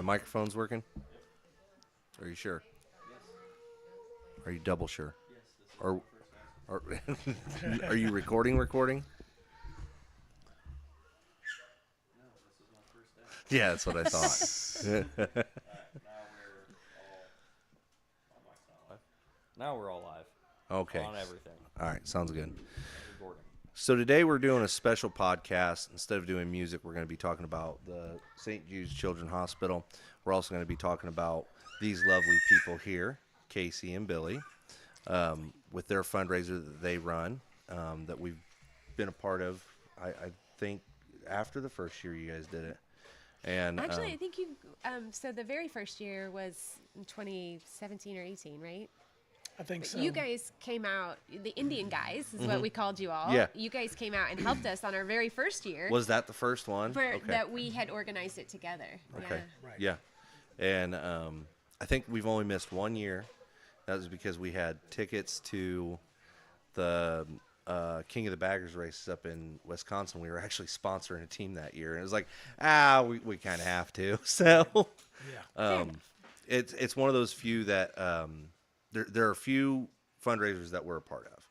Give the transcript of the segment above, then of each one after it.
microphone's working? Are you sure? Are you double sure? Or are you recording? Yeah, that's what I thought. Now we're all live. Okay. On everything. All right, sounds good. Recording. So today we're doing a special podcast. Instead of doing music, we're going to be talking about the St. Jude's Children's Hospital. We're also going to be talking about these lovely people here, Casey and Billy, with their fundraiser that they run, that we've been a part of. I think after the first year you guys did it. And actually, I think you. So the very first year was in 2017 or 18, right? I think so. You guys came out. The Indian guys is what we called you all. Yeah. You guys came out and helped us on our very first year. Was that the first one? That we had organized it together. Okay. Yeah. Right. Yeah. And I think we've only missed 1 year. That was because we had tickets to the King of the Baggers races up in Wisconsin. We were actually sponsoring a team that year. And it was like, we kind of have to. So Yeah. it's one of those few that there are a few fundraisers that we're a part of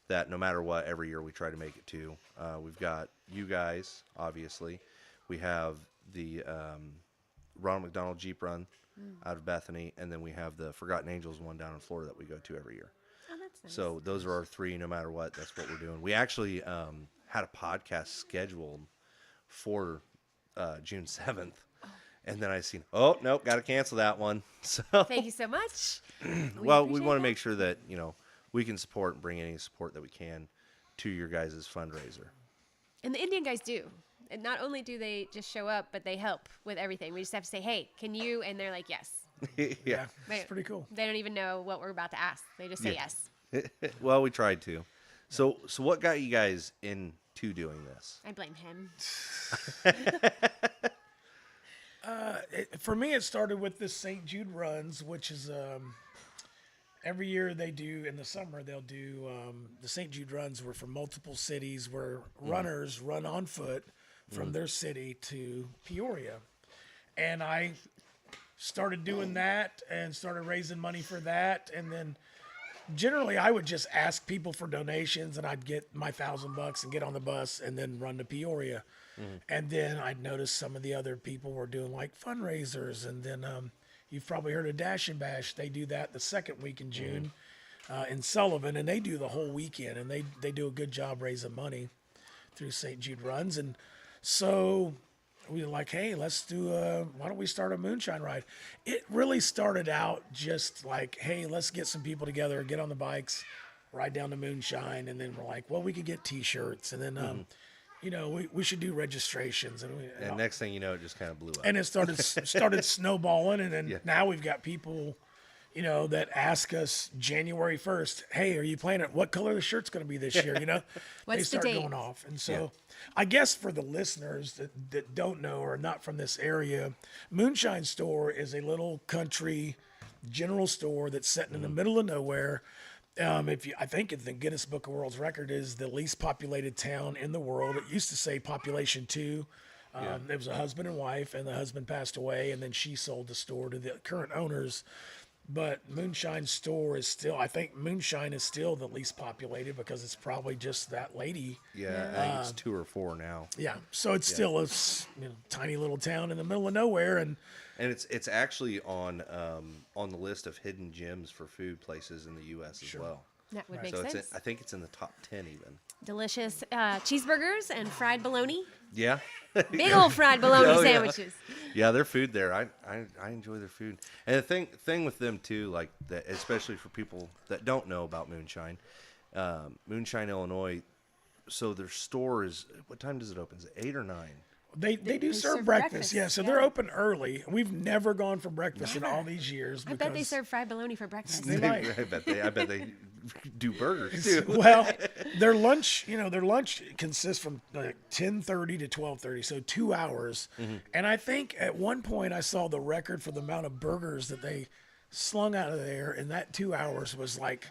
that no matter what, every year we try to make it to. We've got you guys, obviously. We have the Ronald McDonald Jeep Run out of Bethany, and then we have the Forgotten Angels one down in Florida that we go to every year. Oh, that's nice. So those are our three, no matter what. That's what we're doing. We actually had a podcast scheduled for June 7th. And then I seen, oh, nope, got to cancel that one. So Thank you so much. well, we appreciate want to that. make sure that, we can support and bring any support that we can to your guys' fundraiser. And the Indian guys do. And not only do they just show up, but they help with everything. We just have to say, hey, can you? And they're like, yes. Yeah. It's pretty cool. They don't even know what we're about to ask. They just say yes. Well, we tried to. So what got you guys into doing this? I blame him. For me, it started with the St. Jude runs, which is every year they do in the summer. They'll do the St. Jude runs were for multiple cities where runners run on foot from their city to Peoria, and I started doing that and started raising money for that, and then generally I would just ask people for donations, and I'd get my $1,000 and get on the bus and then run to Peoria. And then I'd notice some of the other people were doing like fundraisers, and then you've probably heard of Dash and Bash. They do that the second week in June in Sullivan, and they do the whole weekend, and they do a good job raising money through St. Jude runs. And so we were like, hey, let's do why don't we start a moonshine ride? It really started out just like, hey, let's get some people together, get on the bikes, ride down to Moonshine, and then we're like, well, we could get T-shirts, and then we should do registrations, And next thing you know, it just kind of blew up. and it started snowballing, and then now we've got people, that ask us January 1st, hey, are you planning what color the shirt's going to be this year? They What's the start date? going off, and so I guess for the listeners that don't know or are not from this area, Moonshine Store is a little country general store that's sitting in the middle of nowhere. I think the Guinness Book of World Record is the least populated town in the world. It used to say population 2. It was a husband and wife, and the husband passed away, and then she sold the store to the current owners. But Moonshine Store is still, I think Moonshine is still the least populated because it's probably just that lady. Yeah, I think it's 2 or 4 now. Yeah, so it's still a tiny little town in the middle of nowhere, and it's actually on the list of hidden gems for food places in the U.S. as well. That would make So sense. I think it's in the top 10 even. Delicious cheeseburgers and fried bologna. Yeah. Big old fried bologna Oh, yeah. sandwiches. Yeah, their food there, I enjoy their food. And the thing with them too, like that, especially for people that don't know about Moonshine, Moonshine, Illinois. So their store is, what time does it open? Is it 8 or 9? They do serve serve breakfast. breakfast, Yeah, so yeah. they're open early. We've never gone for breakfast in all these years. I bet they because- serve fried bologna for breakfast. They might. I bet they do burgers too. Well, their lunch consists from like 10:30 to 12:30, so 2 hours. And I think at one point I saw the record for the amount of burgers that they slung out of there, and that 2 hours was like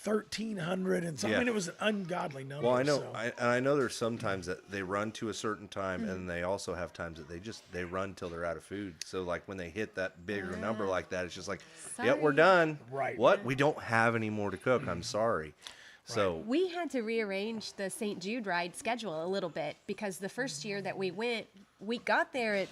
1,300, and so I Yeah. mean it was an ungodly number. Well, I know, so. I know there's some times that they run to a certain time, and they also have times that they run till they're out of food. So like when they hit that bigger number like that, it's just like, yeah, we're Sorry. done. Right. What? We don't have any more to cook. I'm sorry. So We had to rearrange the St. Jude ride schedule a little bit because the first year that we went, we got there at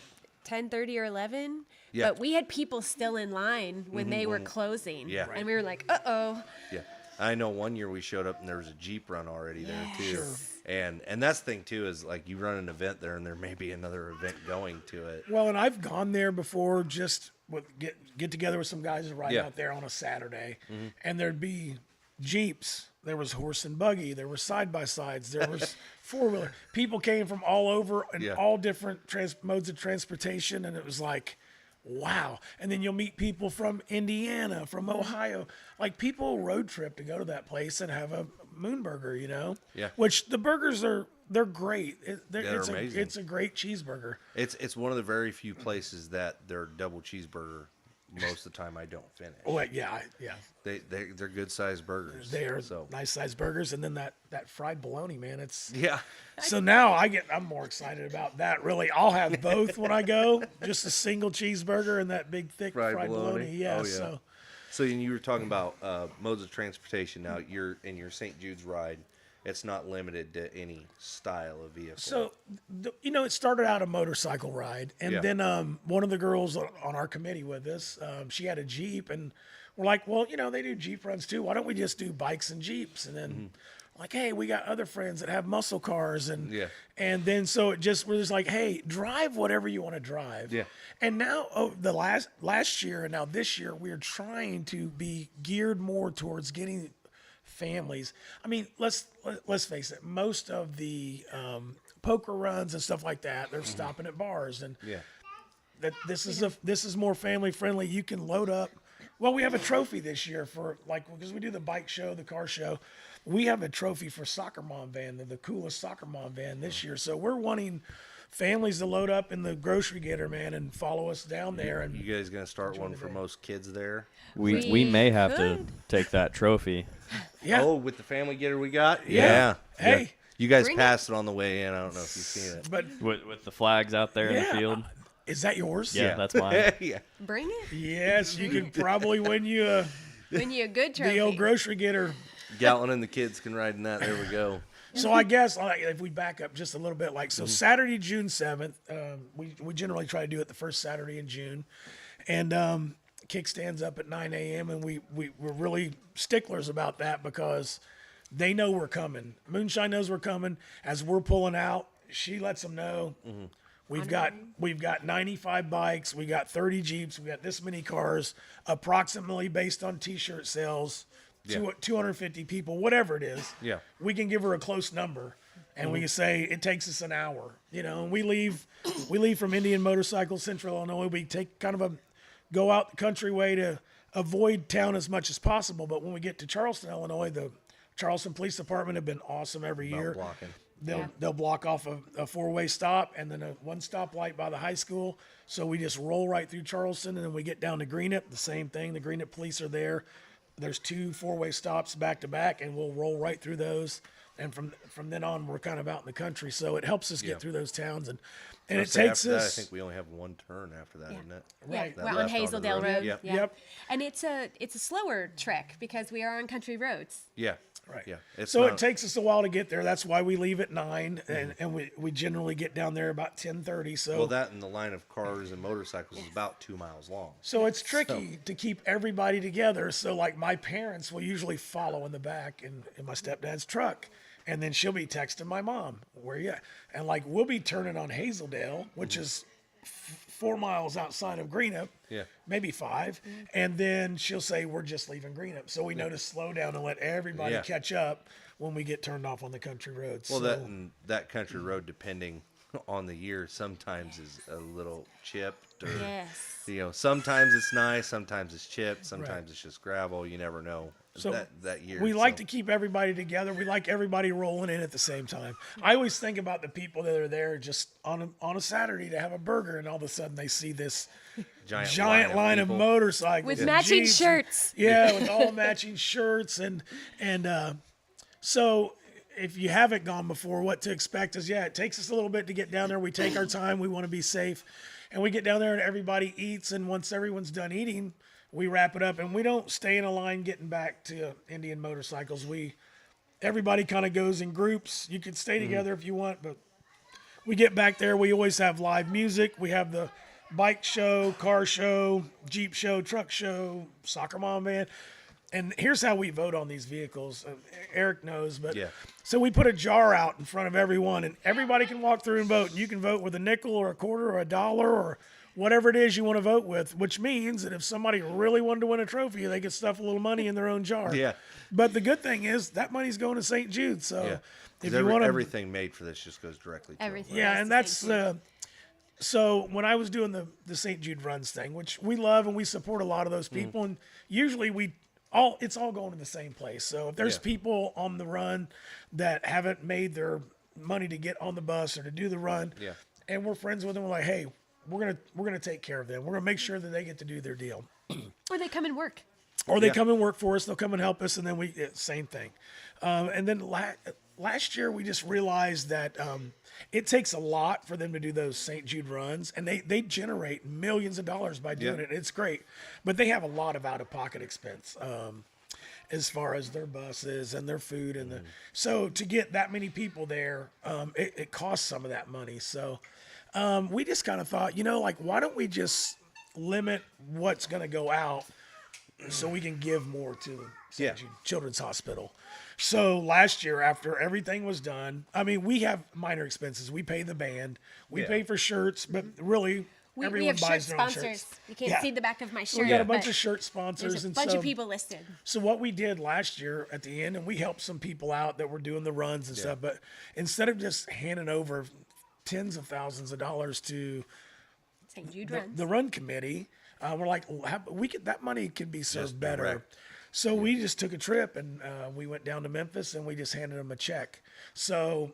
10:30 or 11, Yeah. but we had people still in line when they were closing. Yeah. And we were like, uh-oh. yeah, I know one year we showed up and there was a Jeep run already there too. Yes. And that's the thing too is like you run an event there and there may be another event going to it. Well, and I've gone there before just with get together with some guys to ride Yeah. out there on a Saturday, and there'd be Jeeps. There was horse and buggy. There were side by sides. There was four wheeler. People came from all over and Yeah. all different modes of transportation, and it was like, wow. And then you'll meet people from Indiana, from Ohio. Like people road trip to go to that place and have a moon burger, you know? Yeah. Which the burgers they're great. They're amazing. It's a great cheeseburger. It's one of the very few places that their double cheeseburger most of the time I don't finish. Oh yeah. They're good sized burgers. They are so nice sized burgers, and then that fried bologna, man. It's yeah. so now I'm more excited about that. Really, I'll have both when I go. Just a single cheeseburger and that big thick fried bologna. Yeah. Oh, yeah. So you were talking about modes of transportation. Now you're in your St. Jude's ride. It's not limited to any style of vehicle. So, it started out a motorcycle ride, and Yeah. then one of the girls on our committee with us, she had a Jeep, and we're like, well, they do Jeep runs too. Why don't we just do bikes and Jeeps? And then, like, hey, we got other friends that have muscle cars, and Yeah. and then so we're just like, hey, drive whatever you want to drive. Yeah. And now, the last year and now this year, we're trying to be geared more towards getting families. I mean, let's face it. Most of the poker runs and stuff like that, they're stopping at bars, and yeah. that this is more family friendly. You can load up. Well, we have a trophy this year for because we do the bike show, the car show. We have a trophy for soccer mom van, the coolest soccer mom van this year. So we're wanting families to load up in the grocery getter, man, and follow us down there. And You guys gonna start one for most kids there? We may have to could. take that trophy. yeah, Oh, with the family getter we got? Yeah. Hey. Yeah. You guys Bring passed it on the way in. I don't know if you've seen it. but With the flags out there in the yeah, field. is that yours? Yeah, that's mine. yeah. Bring it. Yes, you could probably win you Win you a good trophy. the old grocery getter. Gatlin and the kids can ride in that. There we go. So I guess if we back up just a little bit, Saturday, June 7th, we generally try to do it the first Saturday in June, and kickstands up at 9 a.m. and we're really sticklers about that because they know we're coming. Moonshine knows we're coming. As we're pulling out, she lets them know. We've got 95 bikes, we got 30 Jeeps, we got this many cars, approximately based on T-shirt sales. Yeah. 250 people, whatever it is. Yeah. We can give her a close number, and we can say it takes us an hour. And we leave from Indian Motorcycle, Central Illinois. We take go out the country way to avoid town as much as possible. But when we get to Charleston, Illinois, the Charleston Police Department have been awesome every year. Blocking. They'll block off a four-way stop and then a one stoplight by the high school. So we just roll right through Charleston, and then we get down to Greenup. The same thing. The Greenup police are there. There's 2 four-way stops back to back, and we'll roll right through those. And from then on, we're kind of out in the country, so it helps us get through those towns. And it takes After that, us. I think we only have one turn after that, isn't it? Yeah, Right. we're That on left onto the Hazeldale road. Road. Yep. Yeah. Yep. And it's a slower trek because we are on country roads. Yeah. Right. Yeah. It's So not- it takes us a while to get there. That's why we leave at 9, and we generally get down there about 10:30. So Well, that and the line of cars and motorcycles is about 2 miles long. So it's tricky to keep everybody together. So my parents will usually follow in the back in my stepdad's truck. And then she'll be texting my mom, where you at? And we'll be turning on Hazeldale, which is 4 miles outside of Greenup. Yeah. Maybe 5. And then she'll say, we're just leaving Greenup. So we know to slow down and let everybody Yeah. catch up when we get turned off on the country roads. Well, so, that country road, depending on the year, sometimes is a little chipped. Or, Yes. sometimes it's nice, sometimes it's chipped, sometimes it's just gravel. You never know. So that year. we like to keep everybody together. We like everybody rolling in at the same time. I always think about the people that are there just on a Saturday to have a burger, and all of a sudden they see this giant line of people. motorcycles With and matching Jeeps. shirts. Yeah, with all matching shirts so if you haven't gone before, what to expect is, it takes us a little bit to get down there. We take our time. We want to be safe. And we get down there and everybody eats. And once everyone's done eating, we wrap it up. And we don't stay in a line getting back to Indian motorcycles. Everybody kind of goes in groups. You can stay together if you want, but we get back there. We always have live music. We have the bike show, car show, Jeep show, truck show, soccer mom band. And here's how we vote on these vehicles. Eric knows, but so we put a jar out in front of everyone, and everybody can walk through and vote. And you can vote with a nickel or a quarter or $1 or whatever it is you want to vote with, which means that if somebody really wanted to win a trophy, they could stuff a little money in their own jar. Yeah. But the good thing is that money's going to St. Jude. So if you want everything made for this just goes directly to Everything. yeah, goes and to that's St. Jude. so when I was doing the St. Jude runs thing, which we love and we support a lot of those people, and usually it's all going to the same place. So if there's people on the run that haven't made their money to get on the bus or to do the run, and we're friends with them, we're like, hey, we're gonna take care of them. We're gonna make sure that they get to do their deal. Or they come and work. Or they come and work for us. They'll come and help us, and then same thing. And then last year we just realized that it takes a lot for them to do those St. Jude runs, and they generate millions of dollars by doing it. It's great, but they have a lot of out-of-pocket expense as far as their buses and their food and so to get that many people there, it costs some of that money. So we just kind of thought, why don't we just limit what's going to go out so we can give more to St. Jude Children's Hospital. So last year, after everything was done, I mean, we have minor expenses. We pay the band, we pay for shirts, but really, We everyone have shirt buys their own sponsors. shirts. You can't see the back of my shirt. We got a but bunch of shirt sponsors, There's a and bunch so, of people listed. So what we did last year at the end, and we helped some people out that were doing the runs and stuff, but instead of just handing over tens of thousands of dollars to St. Jude runs. the run committee, we're like, that money could be served better. direct. So we just took a trip and we went down to Memphis and we just handed them a check. So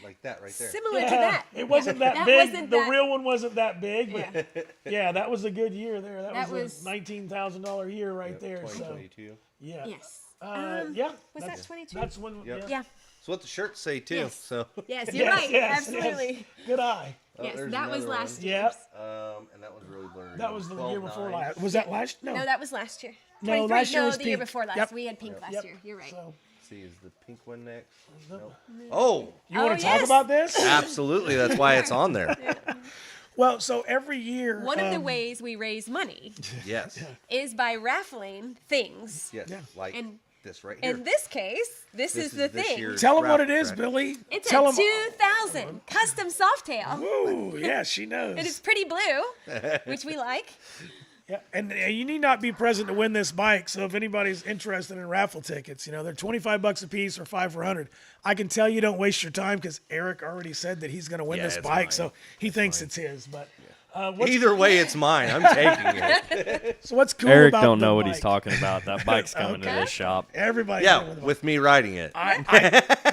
like that right there. Similar to that. it wasn't that That big. wasn't The that- real one wasn't that big. But Yeah. that was a good year there. That That was was- a $19,000 year right there. So 2022. yeah, Yes. Was that 22? That's when. Yep. Yeah. So what the shirts say too. Yes. So Yes, you're right. Yes, Absolutely. yes. Good eye. Yes, there's that was another last one. year. Yeah, and that was really blurry. that was the year 12-9. before last. Was that last? No, No, that was last year. No, 23 last year no, was the year pink. before last. Yep. We had pink last Yep. year. You're right. So, See, is the pink one next? Nope. Oh, you want Oh, to talk yes. about this? absolutely. That's why it's on there. Well, so every year, One of the ways we raise money Yes. is by raffling things. Yes. Yeah. Like And this right here. in this case, this is the this thing. year's tell them what raffle, it is, correct? Billy. It's Tell a 'em- 2000 custom Softail. Ooh, yeah, she knows. It is pretty blue, which we like. Yeah, and you need not be present to win this bike. So if anybody's interested in raffle tickets, they're $25 a piece or 5 for 100. I can tell you don't waste your time because Eric already said that he's going to win Yeah, this it's bike, mine. so he thinks it's his. But Either way, it's mine. I'm taking it. so what's cool Eric about don't the know what he's bike- talking about. That bike's coming to this shop. Everybody, Yeah, with me riding it.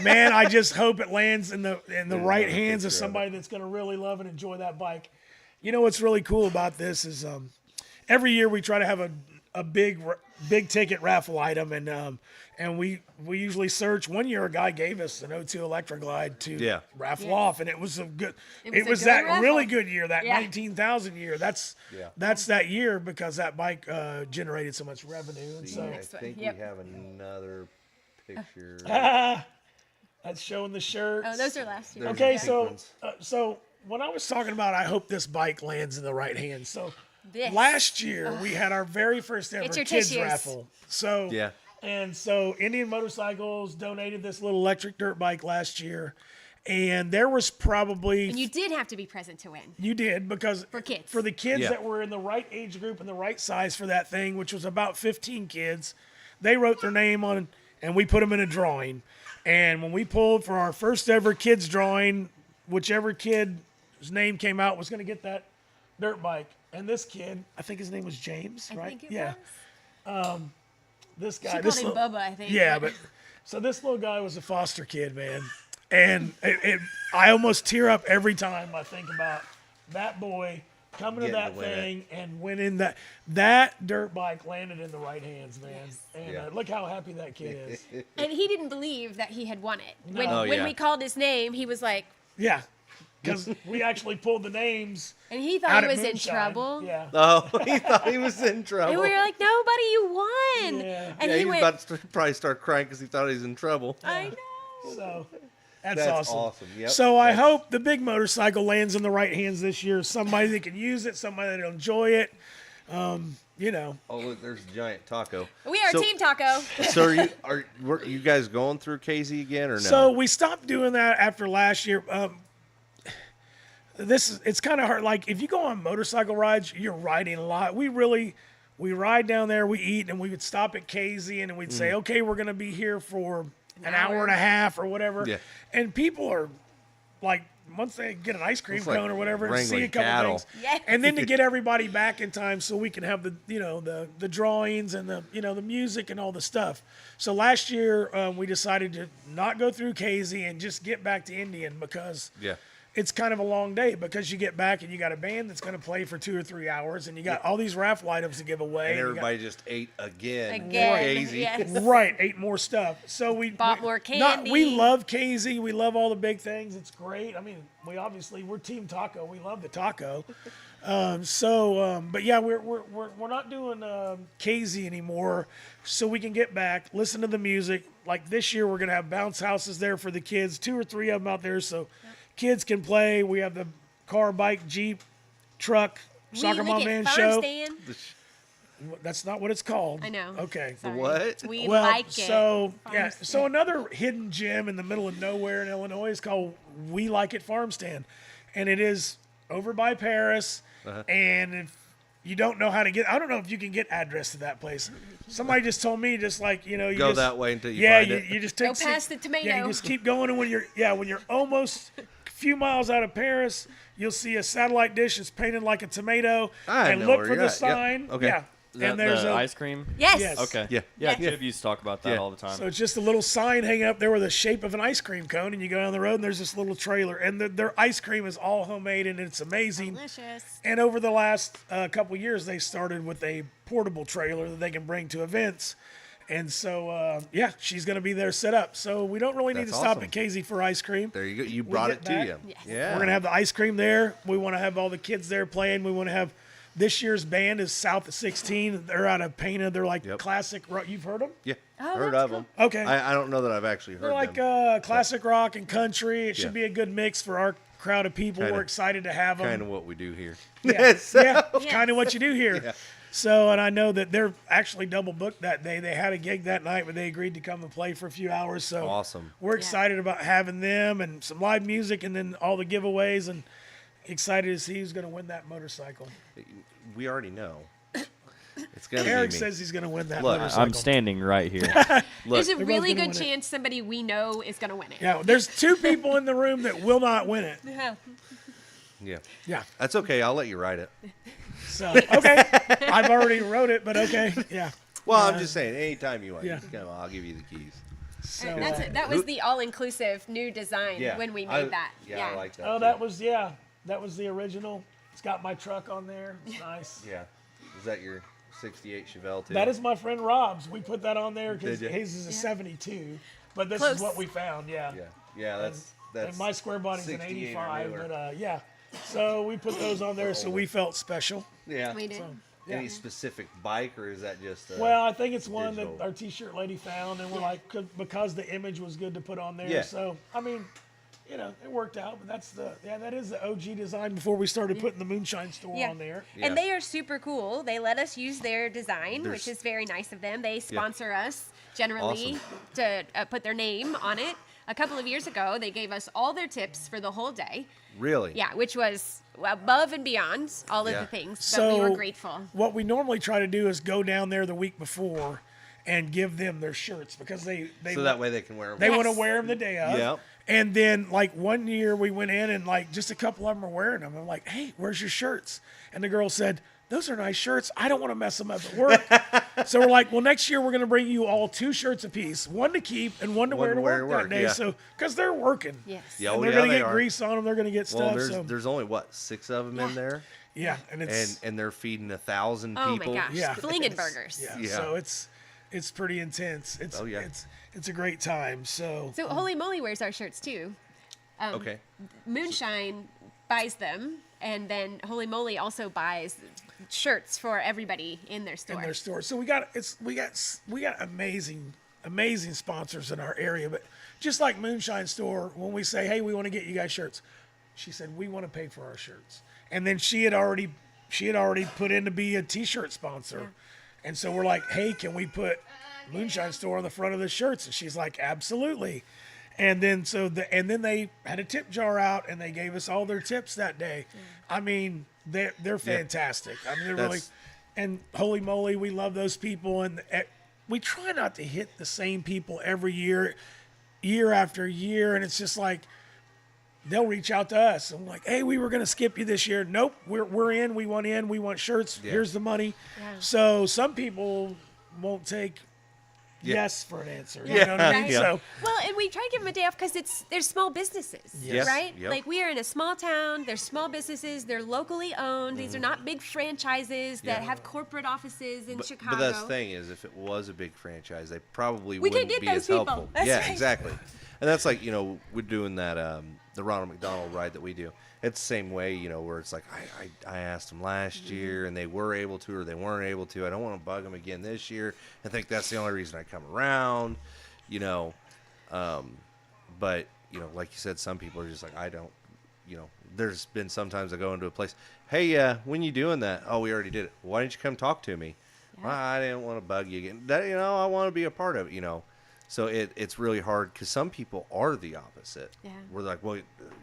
man, I just hope it lands in the right a hands of picture of somebody that's going to really love and enjoy that bike. What's really cool about this is every year we try to have a big ticket raffle item, and we usually search. One year a guy gave us an O2 Electroglide to raffle off, and it was a good. It a was good that raffle. really good year, that Yeah. 19,000 year. That's that year because that bike generated so much revenue, and See, so I Next one. think Yep. we have another picture. that's showing the shirt. Oh, those are last year. There's Okay, the so pink ones. so when I was talking about, I hope this bike lands in the right hands. So This. last year we had our very first ever Get your kids tissues. raffle. So Yeah. and so Indian Motorcycles donated this little electric dirt bike last year, and there was probably And you did have to be present to win. you did because For kids. for the kids Yeah. that were in the right age group and the right size for that thing, which was about 15 kids, they wrote their name on and we put them in a drawing. And when we pulled for our first ever kids drawing, whichever kid's name came out was going to get that dirt bike. And this kid, I think his name was James, I right? think it was. this She guy, called this him little, Bubba, I think. yeah, but so this little guy was a foster kid, man, and I almost tear up every time I think about that boy coming to Getting that to win it. thing and winning that dirt bike landed in the right hands, man. And Yeah. look how happy that kid is. And he didn't believe that he had won it. When, Oh, when yeah. we called his name, he was like, Yeah, because we actually pulled the names and he thought out he at was in Moonshine. trouble. Yeah. Oh, he thought he was in trouble. And we were like, no, buddy, you won. Yeah. And yeah, he was went, about to probably start crying because he thought he was in trouble. I know. So that's That's awesome. awesome. Yep. So I That's- hope the big motorcycle lands in the right hands this year. Somebody that can use it, somebody that'll enjoy it. You know, Oh, look, there's a giant taco. We are So- Team Taco. So were you guys going through Casey again or no? so we stopped doing that after last year. It's kind of hard. Like if you go on motorcycle rides, you're riding a lot. We ride down there, we eat, and we would stop at Casey, and we'd say, okay, we're gonna be here for an hour and a half or whatever. Yeah. And people are like, once they get an ice cream It's like cone or whatever, and see a wrangling couple cattle. things, Yes. and then to get everybody back in time so we can have the drawings and the music and all the stuff. So last year we decided to not go through Casey and just get back to Indian because Yeah. it's kind of a long day because you get back and you got a band that's going to play for 2 or 3 hours and you got all these raffle items to give away. And you got- everybody just ate again. Again. Casey. Yes. Right, ate more stuff. So we Bought more candy. We love Casey. We love all the big things. It's great. I mean, we're Team Taco. We love the taco. But yeah, we're not doing Casey anymore, so we can get back, listen to the music. Like this year, we're gonna have bounce houses there for the kids, 2 or 3 of them out there, so kids can play. We have the car, bike, Jeep, truck, soccer we mom lick man it show. farm stand. That's not what it's called. I know. Okay. Sorry. What? We Well, like it. so yeah, Farm so another hidden gem in the middle of nowhere in Illinois is called We Like It Farm Stand, and it is over by Paris. And if you don't know how to get, I don't know if you can get address to that place. Somebody just told me, just like you Go just, that way until you yeah, find it. you just take Go past the tomato. Yeah, you just keep going, and when you're almost a few miles out of Paris, you'll see a satellite dish that's painted like a tomato, I and know look where for you're the at. Yep. sign. Okay. Yeah, Is that and there's the a ice cream? Yes. Yes. Okay. Yeah. Yeah, Yes. Jib used to talk about that Yeah. all the time. So it's just a little sign hanging up there with the shape of an ice cream cone, and you go down the road, and there's this little trailer, and their ice cream is all homemade, and it's amazing. Delicious. And over the last couple years, they started with a portable trailer that they can bring to events. And so, she's going to be there set up. So we don't really need to That's stop awesome. at Casey for ice cream. There you go. You brought get it to back. you. Yes. Yeah. We're going to have the ice cream there. We want to have all the kids there playing. We want to have this year's band is South of 16. They're out of Pana. They're like Yep. classic rock. You've heard them? Yeah. Oh, Heard that's of them. Okay. I don't know that I've actually heard They're like them. classic rock and country. It should Yeah. be a good mix for our crowd of people. Kinda- We're excited to have them. Kind of what we do here. Yeah, So- yeah, kind of what you do here. Yeah. So, and I know that they're actually double booked that day. They had a gig that night, but they agreed to come and play for a few hours. So Awesome. we're excited about having them and some live music and then all the giveaways and excited to see who's going to win that motorcycle. We already know. It's gonna Eric be me. says he's going to win that Look, motorcycle. I'm standing right here. There's a both really gonna good win it. chance somebody we know is going to win it. Yeah, there's 2 people in the room that will not win it. Yeah. Yeah. Yeah. That's okay. I'll let you write it. So, okay. I've already wrote it, but okay. Yeah. Well, I'm just saying, anytime you want, yeah. you come on, I'll give you the keys. So, And that's it. That was the all-inclusive new design Yeah. when we made that. Yeah, I like that. oh, too. that was the original. It's got my truck on there. It's nice. Yeah. Is that your 68 Chevelle too? That is my friend Rob's. We put that on there because Did ya? his is a 72. But this Close. is what we found, yeah. Yeah. Yeah. That's And my square body's an 68 or 85, newer. but yeah. So we put those on there so we felt special. Yeah. We did. Yeah. Any specific bike, or is that just? Well, I think it's one digital. that our t-shirt lady found, and we're like, because the image was good to put on there. Yeah. So, I mean, it worked out, but that is the OG design before we started putting the Moonshine store Yeah. on there. Yeah. And they are super cool. They let us use their design, There's- which is very nice of them. They sponsor us generally Awesome. to put their name on it. A couple of years ago, they gave us all their tips for the whole day. Really? Yeah, which was above and beyond all of Yeah. the things. But So we were grateful. What we normally try to do is go down there the week before and give them their shirts because they So that way they can wear them. They want to Yes. wear them the day of. Yep. And then, like, one year we went in and, like, just a couple of them were wearing them. I'm like, hey, where's your shirts? And the girl said, those are nice shirts. I don't want to mess them up at work. So we're like, well, next year we're going to bring you all 2 shirts apiece, one to keep and one to wear to work that day. yeah. So, because they're working. Yes. Yeah, And oh, they're yeah, going to they get are. grease on them. They're going to get Well, stuff. there's only what 6 of them in there, Yeah, and it's and they're feeding 1,000 Oh people. my gosh. yeah, Flinging it's- burgers. Yeah, Yeah. so it's pretty intense. It's Oh, yeah. it's a great time. So So Holy Moly wears our shirts too. Okay. Moonshine buys them, and then Holy Moly also buys shirts for everybody in their store. in their store. So we got amazing sponsors in our area. But just like Moonshine Store, when we say, hey, we want to get you guys shirts, she said we want to pay for our shirts. And then she had already put in to be a T-shirt sponsor, and so we're like, hey, can we put Moonshine Store on the front of the shirts? And she's like, absolutely. And then then they had a tip jar out, and they gave us all their tips that day. I mean, they're fantastic. I mean, they're really. That's- And Holy Moly, we love those people, and we try not to hit the same people every year after year, and it's just like they'll reach out to us. I'm like, hey, we were going to skip you this year. Nope, we're in. We want shirts. Yeah. Here's the money. Yeah. So some people won't take yes for an answer. You Yeah. know what I mean? Right. Yeah. So Well, and we try to give them a day off because they're small businesses, Yes. right? Yep. Like we are in a small town. They're small businesses. They're locally owned. These are not big franchises that Yeah. have corporate offices in Chicago. But that's the thing is, if it was a big franchise, they probably We could wouldn't get be those as people. helpful. That's Yeah, right. exactly. And that's like, we're doing that the Ronald McDonald ride that we do. It's the same way, where it's like I asked them last year and they were able to or they weren't able to. I don't want to bug them again this year. I think that's the only reason I come around, but like you said, some people are just like, I don't, there's been sometimes I go into a place, hey, when you doing that? Oh, we already did it. Why didn't you come talk to me? Yeah. Well, I didn't want to bug you again. That, I want to be a part of it, So it's really hard because some people are the opposite. Yeah. We're like, well,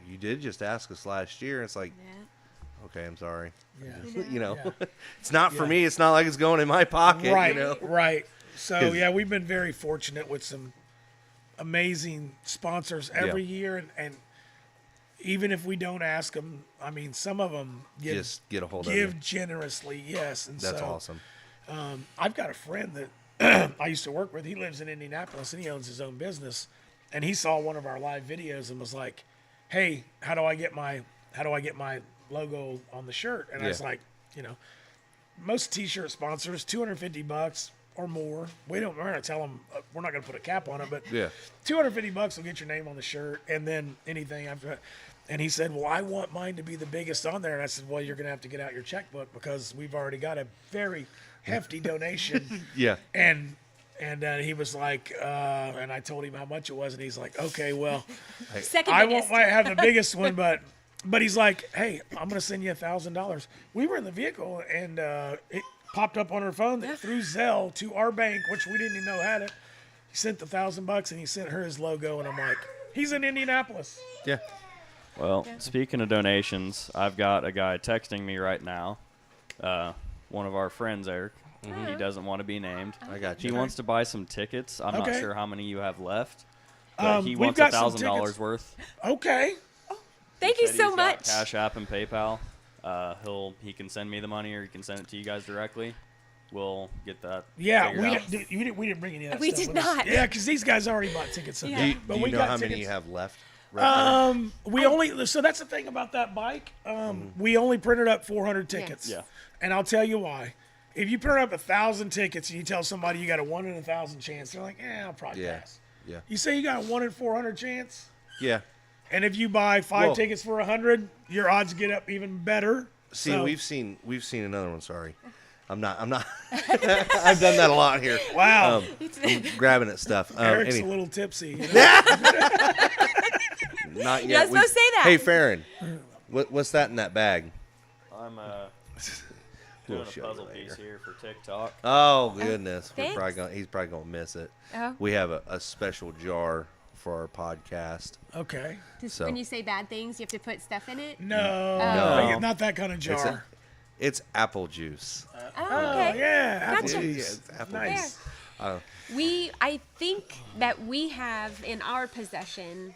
you did just ask us last year. It's like, Yeah. okay, I'm sorry. yeah. Yeah. It's not for me. It's not like it's going in my pocket. Right, You know? right. So 'Cause- yeah, we've been very fortunate with some amazing sponsors every Yeah. year, and even if we don't ask them, I mean, some of them Just get a hold of give it. generously, yes. And That's so, awesome. I've got a friend that I used to work with. He lives in Indianapolis and he owns his own business. And he saw one of our live videos and was like, "Hey, how do I get my logo on the shirt?" And I was Yeah. like, most T-shirt sponsors, $250 or more. We're not going to tell them we're not going to put a cap on it, but Yeah. $250 will get your name on the shirt, and then anything after. And he said, "Well, I want mine to be the biggest on there." And I said, "Well, you're going to have to get out your checkbook because we've already got a very hefty donation." Yeah. And he was like, and I told him how much it was, and he's like, "Okay, well, Second I biggest. won't might have the biggest one, but he's like, hey, I'm going to send you $1,000." We were in the vehicle, and it popped up on her phone that through Zelle to our bank, which we didn't even know had it. He sent the $1,000, and he sent her his logo, and I'm like, he's in Indianapolis. Yeah. Well, speaking of donations, I've got a guy texting me right now. One of our friends, Eric. He doesn't want to be named. I got He you. wants to buy some tickets. I'm not Okay. sure how many you have left. But he we've wants got some $1,000 tickets. worth. Okay. Thank you Said so he's got much. Cash App and PayPal. He can send me the money, or he can send it to you guys directly. We'll get that. Yeah, figured we out. didn't bring any of that We stuff did with us. not. Yeah, because these guys already bought tickets. Yeah. Do you, But do we you know got how many tickets. you have left? Right We only so that's the thing about that bike. We only printed up 400 tickets. Yeah. And I'll tell you why. If you print up 1,000 tickets and you tell somebody you got a 1 in 1,000 chance, they're like, I'll probably Yeah. pass. Yeah. You say you got a 1 in 400 chance, Yeah. and if you buy 5 Well- tickets for 100, your odds get up even better. See, So- we've seen another one. Sorry, I'm not. I've done that a lot here. Wow. I'm grabbing at stuff. Eric's Any- a little tipsy. You know? not You're yet. not supposed to say that. Hey, Farron, what's that in that bag? I'm doing a show puzzle you piece later. here for TikTok. Oh goodness, thanks. he's probably gonna miss it. Oh. We have a special jar for our podcast. Okay. Just So- when you say bad things, you have to put stuff in it. No, No. not that kind of It's jar. it's apple juice. Oh, Oh, okay. yeah. Apple Gotcha. juice. Yeah, it's apple Nice. juice. I think that we have in our possession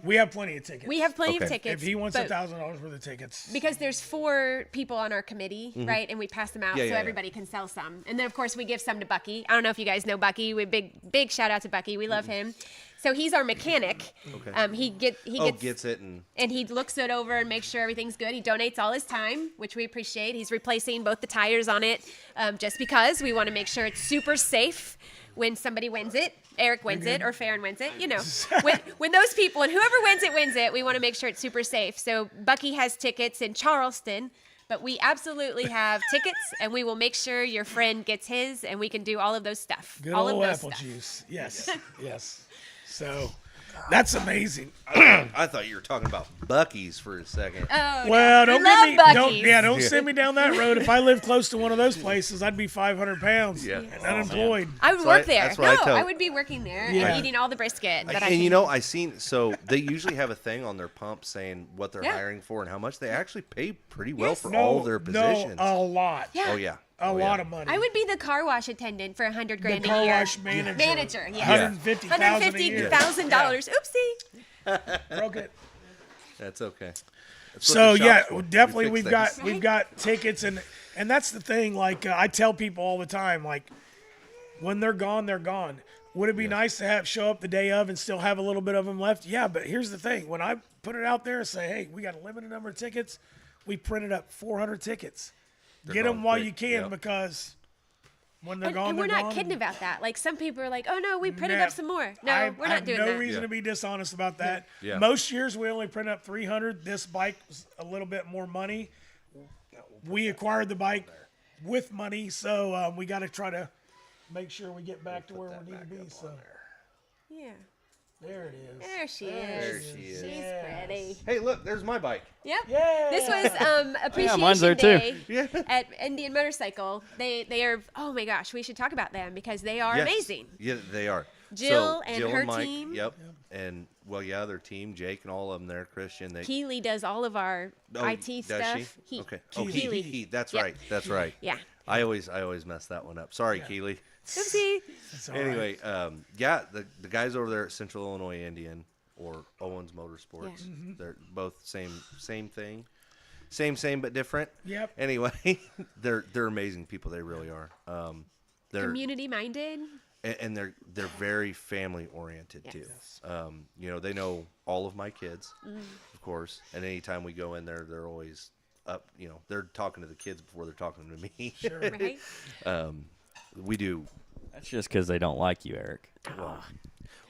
We have plenty of tickets. We have plenty of Okay. tickets. If he wants but $1,000 worth of tickets, because there's 4 people on our committee, right? And we pass them out Yeah, so yeah, everybody can sell some. And then of course we give some to Bucky. I don't know if you guys know Bucky. We big shout out to Bucky. We love him. So he's our mechanic. Okay. He gets it and he looks it over and makes sure everything's good. He donates all his time, which we appreciate. He's replacing both the tires on it, just because we want to make sure it's super safe when somebody wins it. Eric wins it or Farron wins it. You know, when those people and whoever wins it, we want to make sure it's super safe. So Bucky has tickets in Charleston, but we absolutely have tickets, and we will make sure your friend gets his, and we can do all of those stuff. good all old of those apple stuff. juice. Yes, yes. So that's amazing. I thought you were talking about Buc-ee's for a second. Oh, Well, no. don't We love get me, Buc-ee's. don't send me down that road. If I lived close to one of those places, I'd be 500 pounds Yeah. and unemployed. I would So work I- there. that's what I No, tell- I would be working there Yeah. and eating all the brisket. But I And you can- know, I seen, so they usually have a thing on their pump saying what they're Yeah. hiring for and how much. They actually pay pretty well Yes. for No, all of their positions. No, a lot. Yeah. Oh yeah, A Oh, lot yeah. of money. I would be the car wash attendant for $100 the grand car a year. wash manager. Manager, yeah. $150,000 a year. $150,000. Oopsie. Broke it. That's okay. That's what So the shop's yeah, for. We definitely fix things. we've got tickets, and that's the thing. Like I tell people all the time, like when they're gone, they're gone. Would it be nice to have show up the day of and still have a little bit of them left? Yeah, but here's the thing: when I put it out there and say, "Hey, we got a limited number of tickets," we printed up 400 tickets. Get them gone while quick, you can yep. because when they're And, gone, and we're they're not gone. kidding about that. Like some people are like, "Oh no, we printed No. up some more." No, I we're not have doing no that. reason Yeah. to be dishonest about that. Yeah. Most years we only print up 300. This bike was a little bit more money. We acquired the bike with money, so we got to try to make sure we get back to where we need to be. So Yeah. there it is. There she There is. she is. She's Yes. pretty. Hey, look, there's my bike. Yep. Yeah. This was Appreciation mine's there too. Day Yeah. at Indian Motorcycle. They are, oh my gosh, we should talk about them because they are Yes. amazing. Yeah, they are. Jill So, and Jill her Mike, team. Yep. And well, yeah, their team, Jake and all of them there, Christian. They Keely does all of our Oh, IT does stuff. She? He. Okay. Oh, Keely. he. That's Yep. right. That's right. Yeah. I always mess that one up. Sorry, Keely. Oopsie. It's all right. Anyway, yeah, the guys over there at Central Illinois Indian or Owens Motorsports, Yeah. they're both same thing, same but different. Yep. Anyway, they're amazing people. They really are. They're Community minded. and they're very family oriented too. Yes. You know, they know all of my kids, Mm. of course. And anytime we go in there, they're always up. You know, they're talking to the kids before they're talking to me. Sure. Right? We do. That's just because they don't like you, Eric.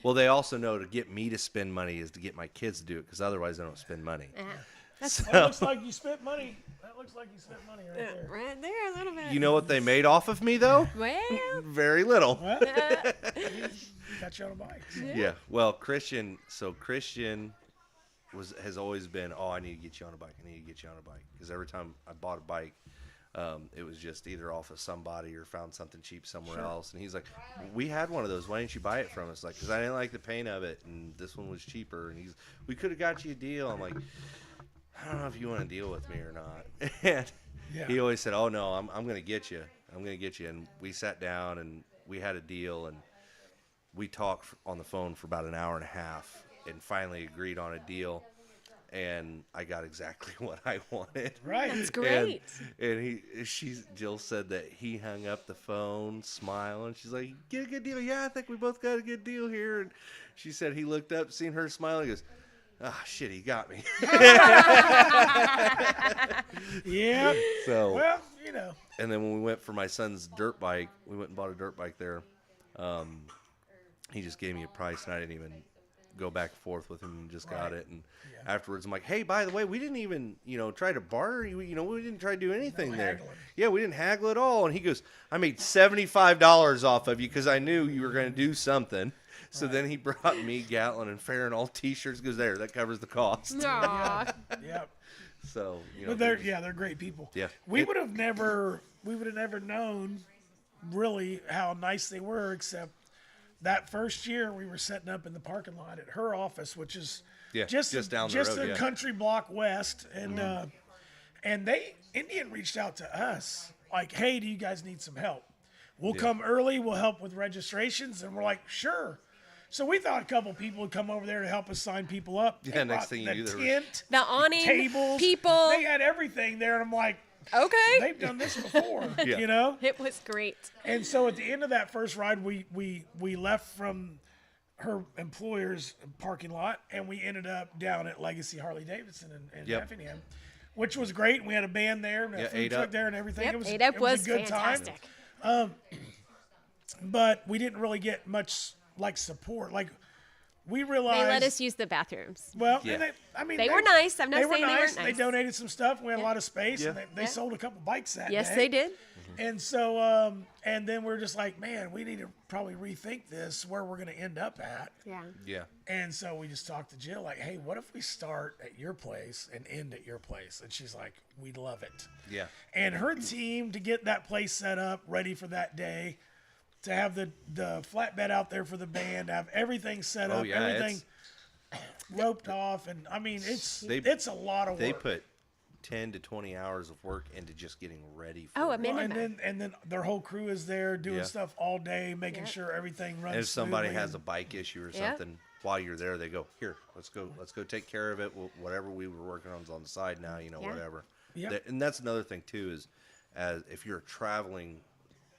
Well, they also know to get me to spend money is to get my kids to do it because otherwise they don't spend money. Uh-huh. That looks like you spent money. That looks like you spent money right there. Right there, a little bit. You know what they made off of me though? Well, Very little. Well, got you on a bike. Yeah. Well, Christian. So Christian has always been. Oh, I need to get you on a bike. I need to get you on a bike because every time I bought a bike, it was just either off of somebody or found something cheap somewhere else. And he's like, "We had one of those. Why didn't you buy it from us?" Like, because I didn't like the paint of it, and this one was cheaper. And we could have got you a deal. I'm like, I don't know if you want to deal with me or not. And Yeah. he always said, "Oh no, I'm going to get you. I'm going to get you." And we sat down and we had a deal, and we talked on the phone for about an hour and a half, and finally agreed on a deal. And I got exactly what I wanted. Right. that's great. And Jill said that he hung up the phone, smiling. She's like, "Get a good deal." "Yeah, I think we both got a good deal here." And she said he looked up, seen her smiling, goes, "Ah, shit, he got me." Yeah. So, Well, you know. and then when we went for my son's dirt bike, we went and bought a dirt bike there. He just gave me a price, and I didn't even go back and forth with him and just got it. And afterwards, I'm like, "Hey, by the way, we didn't even, try to barter. We didn't try to do anything there. haggling. Yeah, we didn't haggle at all." And he goes, "I made $75 off of you because I knew you were going to do something." So then he brought me, Gatlin, and Farron all T-shirts. Goes, "There, that covers the cost." Aw. Yeah. So But they're great people. Yeah. We would have never known really how nice they were, except that first year we were setting up in the parking lot at her office, which is Yeah, just down the just road, a yeah. country block west, and Indian reached out to us like, "Hey, do you guys need some help? We'll come early. We'll help with registrations," and we're like, "Sure." So we thought a couple people would come over there to help us sign people up. Yeah, They next brought thing you the knew, there was- tent, The awning, tables, people. They had everything there, and I'm like, Okay. they've done this before, Yeah. you know. It was great. And so at the end of that first ride, we left from her employer's parking lot, and we ended up down at Legacy Harley Davidson in Yep. Effingham, which was great. We had a band there, and a Yeah, food 8 truck Up. there, and everything. Yep, It was, 8 Up it was was a good fantastic. time. But we didn't really get much like support. Like we realized They let us use the bathrooms. Well, Yeah. and I mean, They were nice. I'm not they were saying they weren't nice. They nice. donated some stuff. We had a Yeah. lot of space, and Yeah. they Yeah. sold a couple bikes that Yes, day. they did. And so, and then we're just like, man, we need to probably rethink this, where we're going to end up at. Yeah. Yeah. And so we just talked to Jill, like, hey, what if we start at your place and end at your place? And she's like, we'd love it. Yeah. And her team, to get that place set up, ready for that day, to have the flatbed out there for the band, to have everything set Oh, up, yeah, everything roped off. And I mean, it's a lot of work. They put 10 to 20 hours of work into just getting ready for Oh, it. a minimum. and then their whole crew is there doing Yeah. stuff all day, making Yep. sure everything runs. And if somebody smoothly. has a bike issue or Yeah. something, while you're there, they go, here, let's go take care of it. Whatever we were working on is on the side now, Yeah. whatever. Yeah. And that's another thing too, is as if you're traveling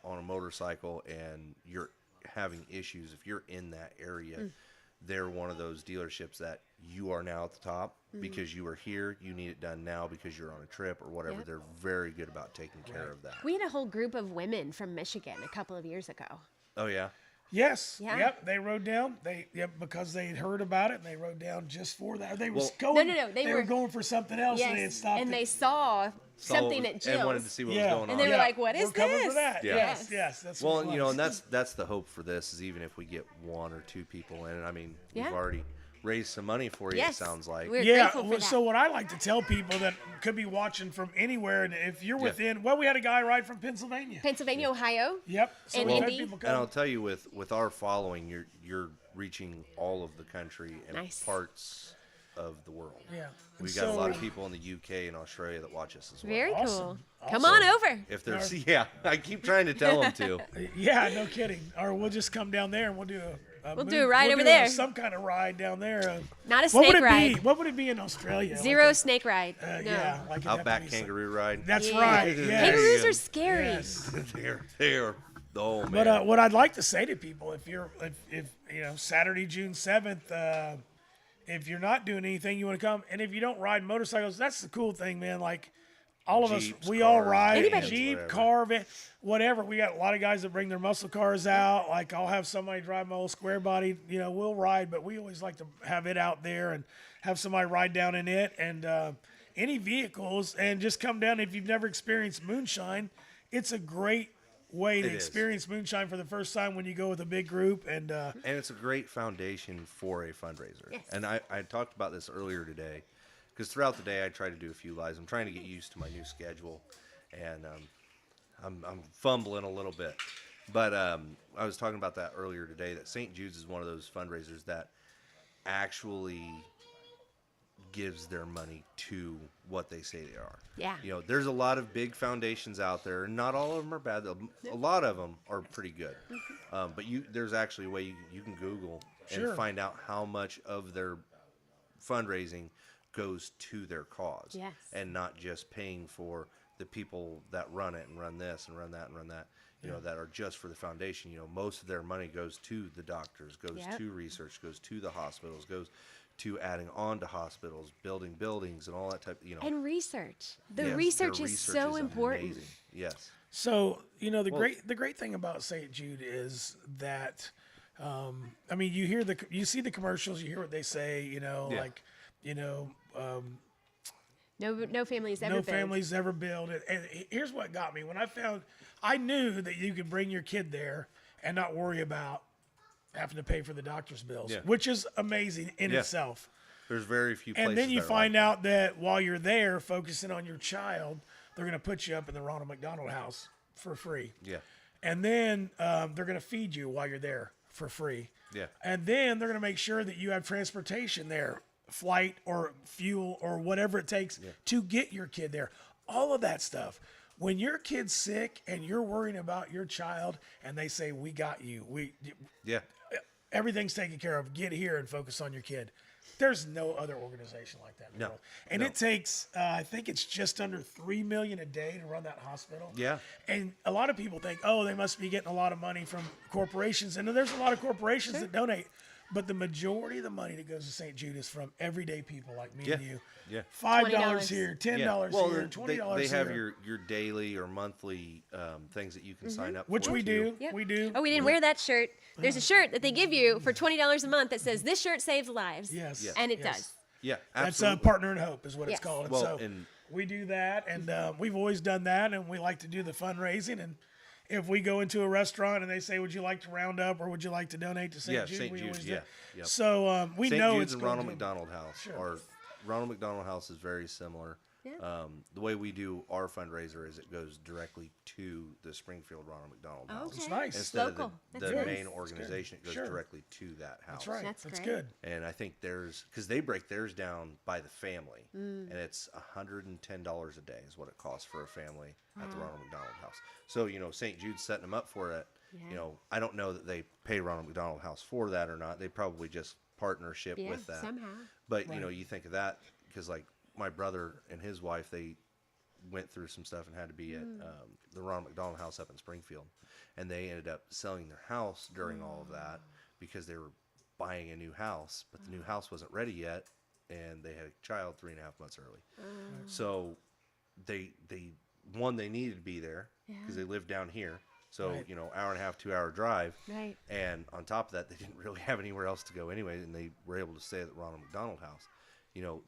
on a motorcycle and you're having issues, if you're in that area, they're one of those dealerships that you are now at the top because you are here. You need it done now because you're on a trip or whatever. Yep. They're very good about taking care of that. We had a whole group of women from Michigan a couple of years ago. Oh yeah. Yes. Yeah. Yep. They rode down. Because they had heard about it, and they rode down just for that. They were Well- going. No. They were going for something else, and they had Yes. stopped. And it. they saw something So- at Jill's. and wanted to see what Yeah. was going And on. they were like, what is we're coming this? for that. Yeah. Yes. That's Well, what it you know, was. and that's the hope for this, is even if we get one or two people in. I mean, Yeah. we've already raised some money for you. Yes. It sounds like. We're Yeah. grateful for that. So what I like to tell people that could be watching from anywhere, and if you're within, well, we had a guy ride from Pennsylvania. Pennsylvania, Ohio. Yep. So And we've had Indy. people And I'll come. tell you, with our following, you're reaching all of the country and Nice. parts of the world. Yeah. We And got a lot of so- people in the UK and Australia that watch us as well. Very Awesome. cool. Come on over. If there's, yeah, I keep trying to tell them to. Yeah, no kidding. Or we'll just come down there and we'll do We'll do a ride over there. Some kind of ride down there. Not a What would snake it ride. be? What would it be in Australia? Zero Like snake ride. a, No. Yeah, like it'd have to Outback be some- kangaroo ride. That's Yeah. right. Yeah. Yes. Kangaroos Yeah. are scary. Yes. They're oh man. But what I'd like to say to people, if you know, Saturday, June 7th, if you're not doing anything, you want to come, and if you don't ride motorcycles, that's the cool thing, man. Like all of Jeeps, us, we all cars, ride Anybody. Jeep, whatever. car, whatever. We got a lot of guys that bring their muscle cars out. Like I'll have somebody drive my old square body. You know, we'll ride, but we always like to have it out there and have somebody ride down in it, and any vehicles, and just come down. If you've never experienced moonshine, it's a great way to It is. experience moonshine for the first time when you go with a big group. And And it's a great foundation for a fundraiser. Yes. And I talked about this earlier today, because throughout the day I try to do a few lives. I'm trying to get used to my new schedule, and I'm fumbling a little bit. But I was talking about that earlier today, that St. Jude's is one of those fundraisers that actually gives their money to what they say they are. Yeah. You know, there's a lot of big foundations out there, and not all of them are bad. A lot of them are pretty good. But there's actually a way you can Google Sure. and find out how much of their fundraising goes to their cause. Yes. And not just paying for the people that run it and run this and run that and run that, you know, that are just for the foundation. You know, most of their money goes to the doctors, goes Yep. to research, goes to the hospitals, goes to adding on to hospitals, building buildings and all that type, you know. And research. The Yes, their research is so is important. amazing. Yes. so, you know, the Well- great thing about St. Jude is that, I mean, you see the commercials, you hear what they say, you know, Yeah. like, you know, No families ever no build. families ever build it. And here's what got me. When I knew that you could bring your kid there and not worry about having to pay for the doctor's bills, Yeah. which is amazing in Yeah. itself. There's very few places. And then you that are find like out that while you're there focusing on your child, they're going to put you up in the Ronald McDonald House for free. that. Yeah. And then they're going to feed you while you're there for free. Yeah. And then they're going to make sure that you have transportation there, flight or fuel or whatever it takes to get your kid there. All of that stuff. When your kid's sick and you're worrying about your child and they say, we got you. Yeah. everything's taken care of. Get here and focus on your kid. There's no other organization like that in the world. And it takes, I think it's just under $3 million a day to run that hospital. Yeah. And a lot of people think, oh, they must be getting a lot of money from corporations. And there's a lot of corporations that donate. But the majority of the money that goes to St. Jude is from everyday people like me and you. Yeah. $5 here, $10 Well, here, $20 here. they have your daily or monthly things that you can sign up Which for. we do. Yep. We do. Oh, we didn't wear that shirt. There's a shirt that they give you for $20 a month that says this shirt saves lives. Yes. Yes. And it Yes. does. Yeah, That's absolutely. Partner in Hope is what Yes. it's called. Well, so and- we do that, and we've always done that, and we like to do the fundraising. And if we go into a restaurant and they say, "Would you like to round up or would you like to donate to St. Yeah, Jude?" St. we Jude, always yeah, do. yep. So we St. know Jude's it's and going Ronald to- McDonald House. Sure. Our Ronald McDonald House is very similar. Yeah. The way we do our fundraiser is it goes directly to the Springfield Ronald McDonald House. Okay. It's nice. Instead Local. of the That's nice. main organization, it goes Sure. directly to that house. That's right. That's That's great. good. And I think because they break theirs down by the family, Mm. and it's $110 a day is what it costs for a family at the Ronald McDonald House. So St. Jude's setting them up for it. Yeah. I don't know that they pay Ronald McDonald House for that or not. They probably just partnership Yeah, with that. somehow. But you think of that because like my brother and his wife, they went through some stuff and had to be at the Ronald McDonald House up in Springfield, and they ended up selling their house during all of that because they were buying a new house, but the new house wasn't ready yet, and they had a child 3.5 months early. So they needed to be there because they lived down here. So, Right. hour and a half, 2 hour drive. Right. And on top of that, they didn't really have anywhere else to go anyway, and they were able to stay at the Ronald McDonald House.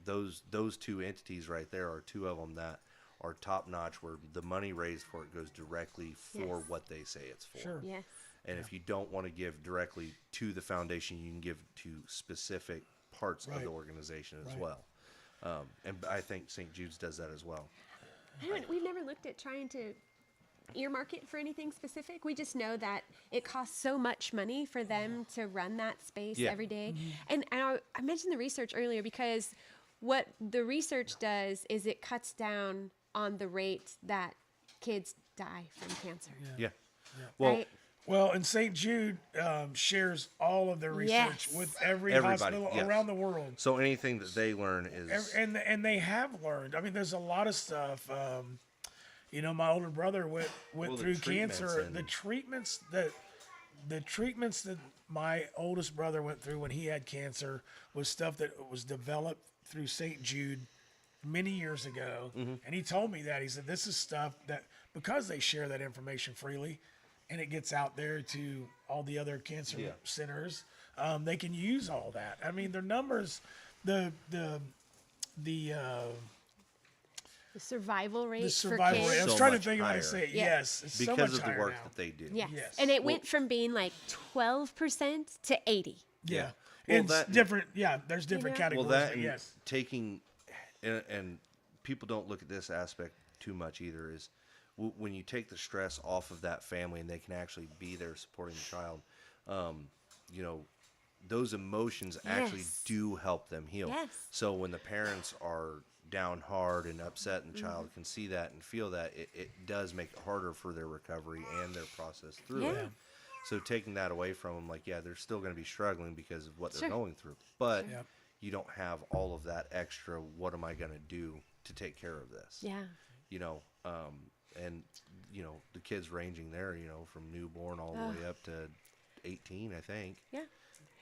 Those two entities right there are two of them that are top notch, where the money raised for it goes directly for Yes. what they say it's for. Sure. Yes. And if you don't want to give directly to the foundation, you can give to specific parts of Right. the organization as Right. well. And I think St. Jude's does that as well. We've never looked at trying to earmark it for anything specific. We just know that it costs so much money for them to run that space Yeah. every day. And I mentioned the research earlier because what the research does is it cuts down on the rate that kids die from cancer. Yeah. Well, Right? Well, and St. Jude shares all of their research Yes. with every Everybody, hospital yes. around the world. so anything that they learn is And they have learned. I mean, there's a lot of stuff. My older brother went the through treatments cancer. and- The treatments that my oldest brother went through when he had cancer was stuff that was developed through St. Jude many years ago. And he told me that. He said, this is stuff that, because they share that information freely and it gets out there to all the other cancer Yeah. centers, they can use all that. I mean, their numbers, the The survival rate survival for rate. I kids. was So trying to much think of how to higher. say it. Yeah. Yes, it's so because much of the higher work now. that they do. Yes. Yes. And it went from being like 12% to 80. Yeah, Well, it's that- different. Yeah, there's different know? categories. Well, that but and yes, taking, and people don't look at this aspect too much either. Is when you take the stress off of that family and they can actually be there supporting the child. Those emotions actually Yes. do help them heal. Yes. So when the parents are down hard and upset, and the child can see that and feel that, it does make it harder for their recovery and their process through Yeah. it. So taking that away from them, like, yeah, they're still going to be struggling because of what they're Sure. going through, but Yeah. you don't have all of that extra. What am I going to do to take care of this? Yeah. And the kids ranging there, from newborn all the way up to 18, I think. Yeah.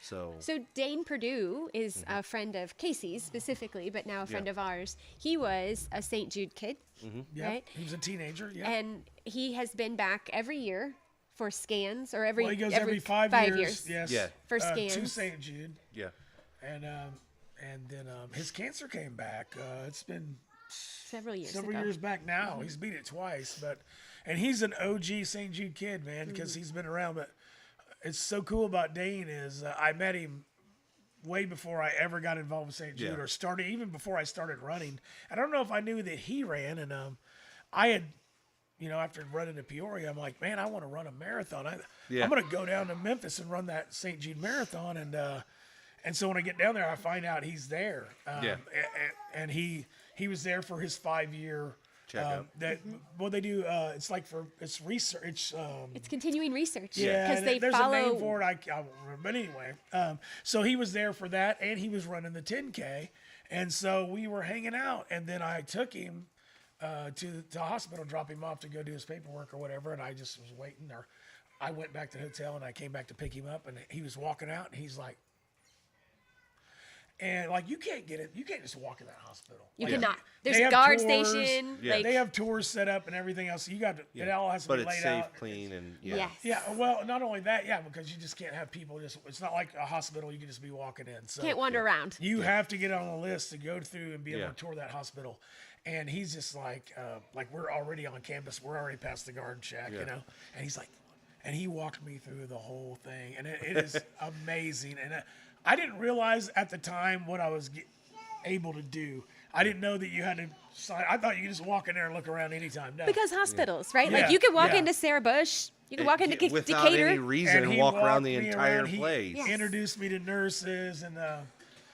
So So Dane Perdue is a friend of Casey's specifically, but now a friend of ours. He was a St. Jude kid, yeah. right? He was a teenager. Yeah, And he has been back every year for scans, or every well, he goes every 5 years. Yes, Yeah. For to scans. St. Jude, yeah, and then his cancer came back. It's been several years several ago. years back now. He's beat it twice, and he's an OG St. Jude kid, man, because he's been around. But it's so cool about Dane is I met him way before I ever got involved with St. Jude Yeah. or started, even before I started running. I don't know if I knew that he ran, and I had, after running to Peoria, I'm like, man, I want to run a marathon. I'm going to go down to Memphis and run that St. Jude marathon, and so when I get down there, I find out he's there. Yeah. And he was there for his 5-year Checkup. They do. It's like it's research. It's continuing research. Yeah, because and they there's follow. a name for it. I don't remember. But anyway, so he was there for that, and he was running the 10K, and so we were hanging out, and then I took him to the hospital, drop him off to go do his paperwork or whatever, and I just was waiting. Or I went back to the hotel, and I came back to pick him up, and he was walking out, and he's like. And like you can't get it, you can't just walk in that hospital. You Like, cannot. they There's a have guard tours. station. Yeah. Like, They have tours set up and everything else. So you got to. It all has to But be it's laid safe, out. clean, and yeah. yes. Yeah, well, not only that, because you just can't have people just. It's not like a hospital you can just be walking in. So Can't wander around. you have to get on a list to go through and be able Yeah. to tour that hospital. And he's just like we're already on campus. We're already past the guard check, Yeah. you know. And he's like, and he walked me through the whole thing, and it is amazing. And I didn't realize at the time what I was able to do. I didn't know that you had to sign. I thought you could just walk in there and look around anytime. No. Because hospitals, right? Yeah, Like you could walk yeah. into Sarah Bush. You could walk into without Decatur. any reason and he walk around walked the me entire around. He place. Yes. introduced me to nurses, and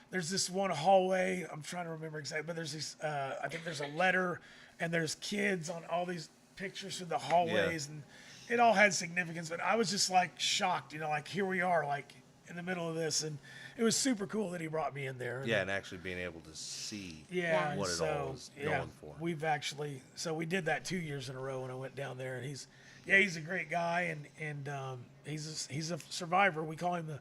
there's this one hallway. I'm trying to remember exactly, but there's these. I think there's a letter, and there's kids on all these pictures through the hallways, and it all had significance. But I was just like shocked, like here we are, like in the middle of this, and it was super cool that he brought me in there. Yeah, and actually being able to see Yeah, what it so, all is going for. We did that 2 years in a row when I went down there, and he's a great guy, and he's a survivor. We call him the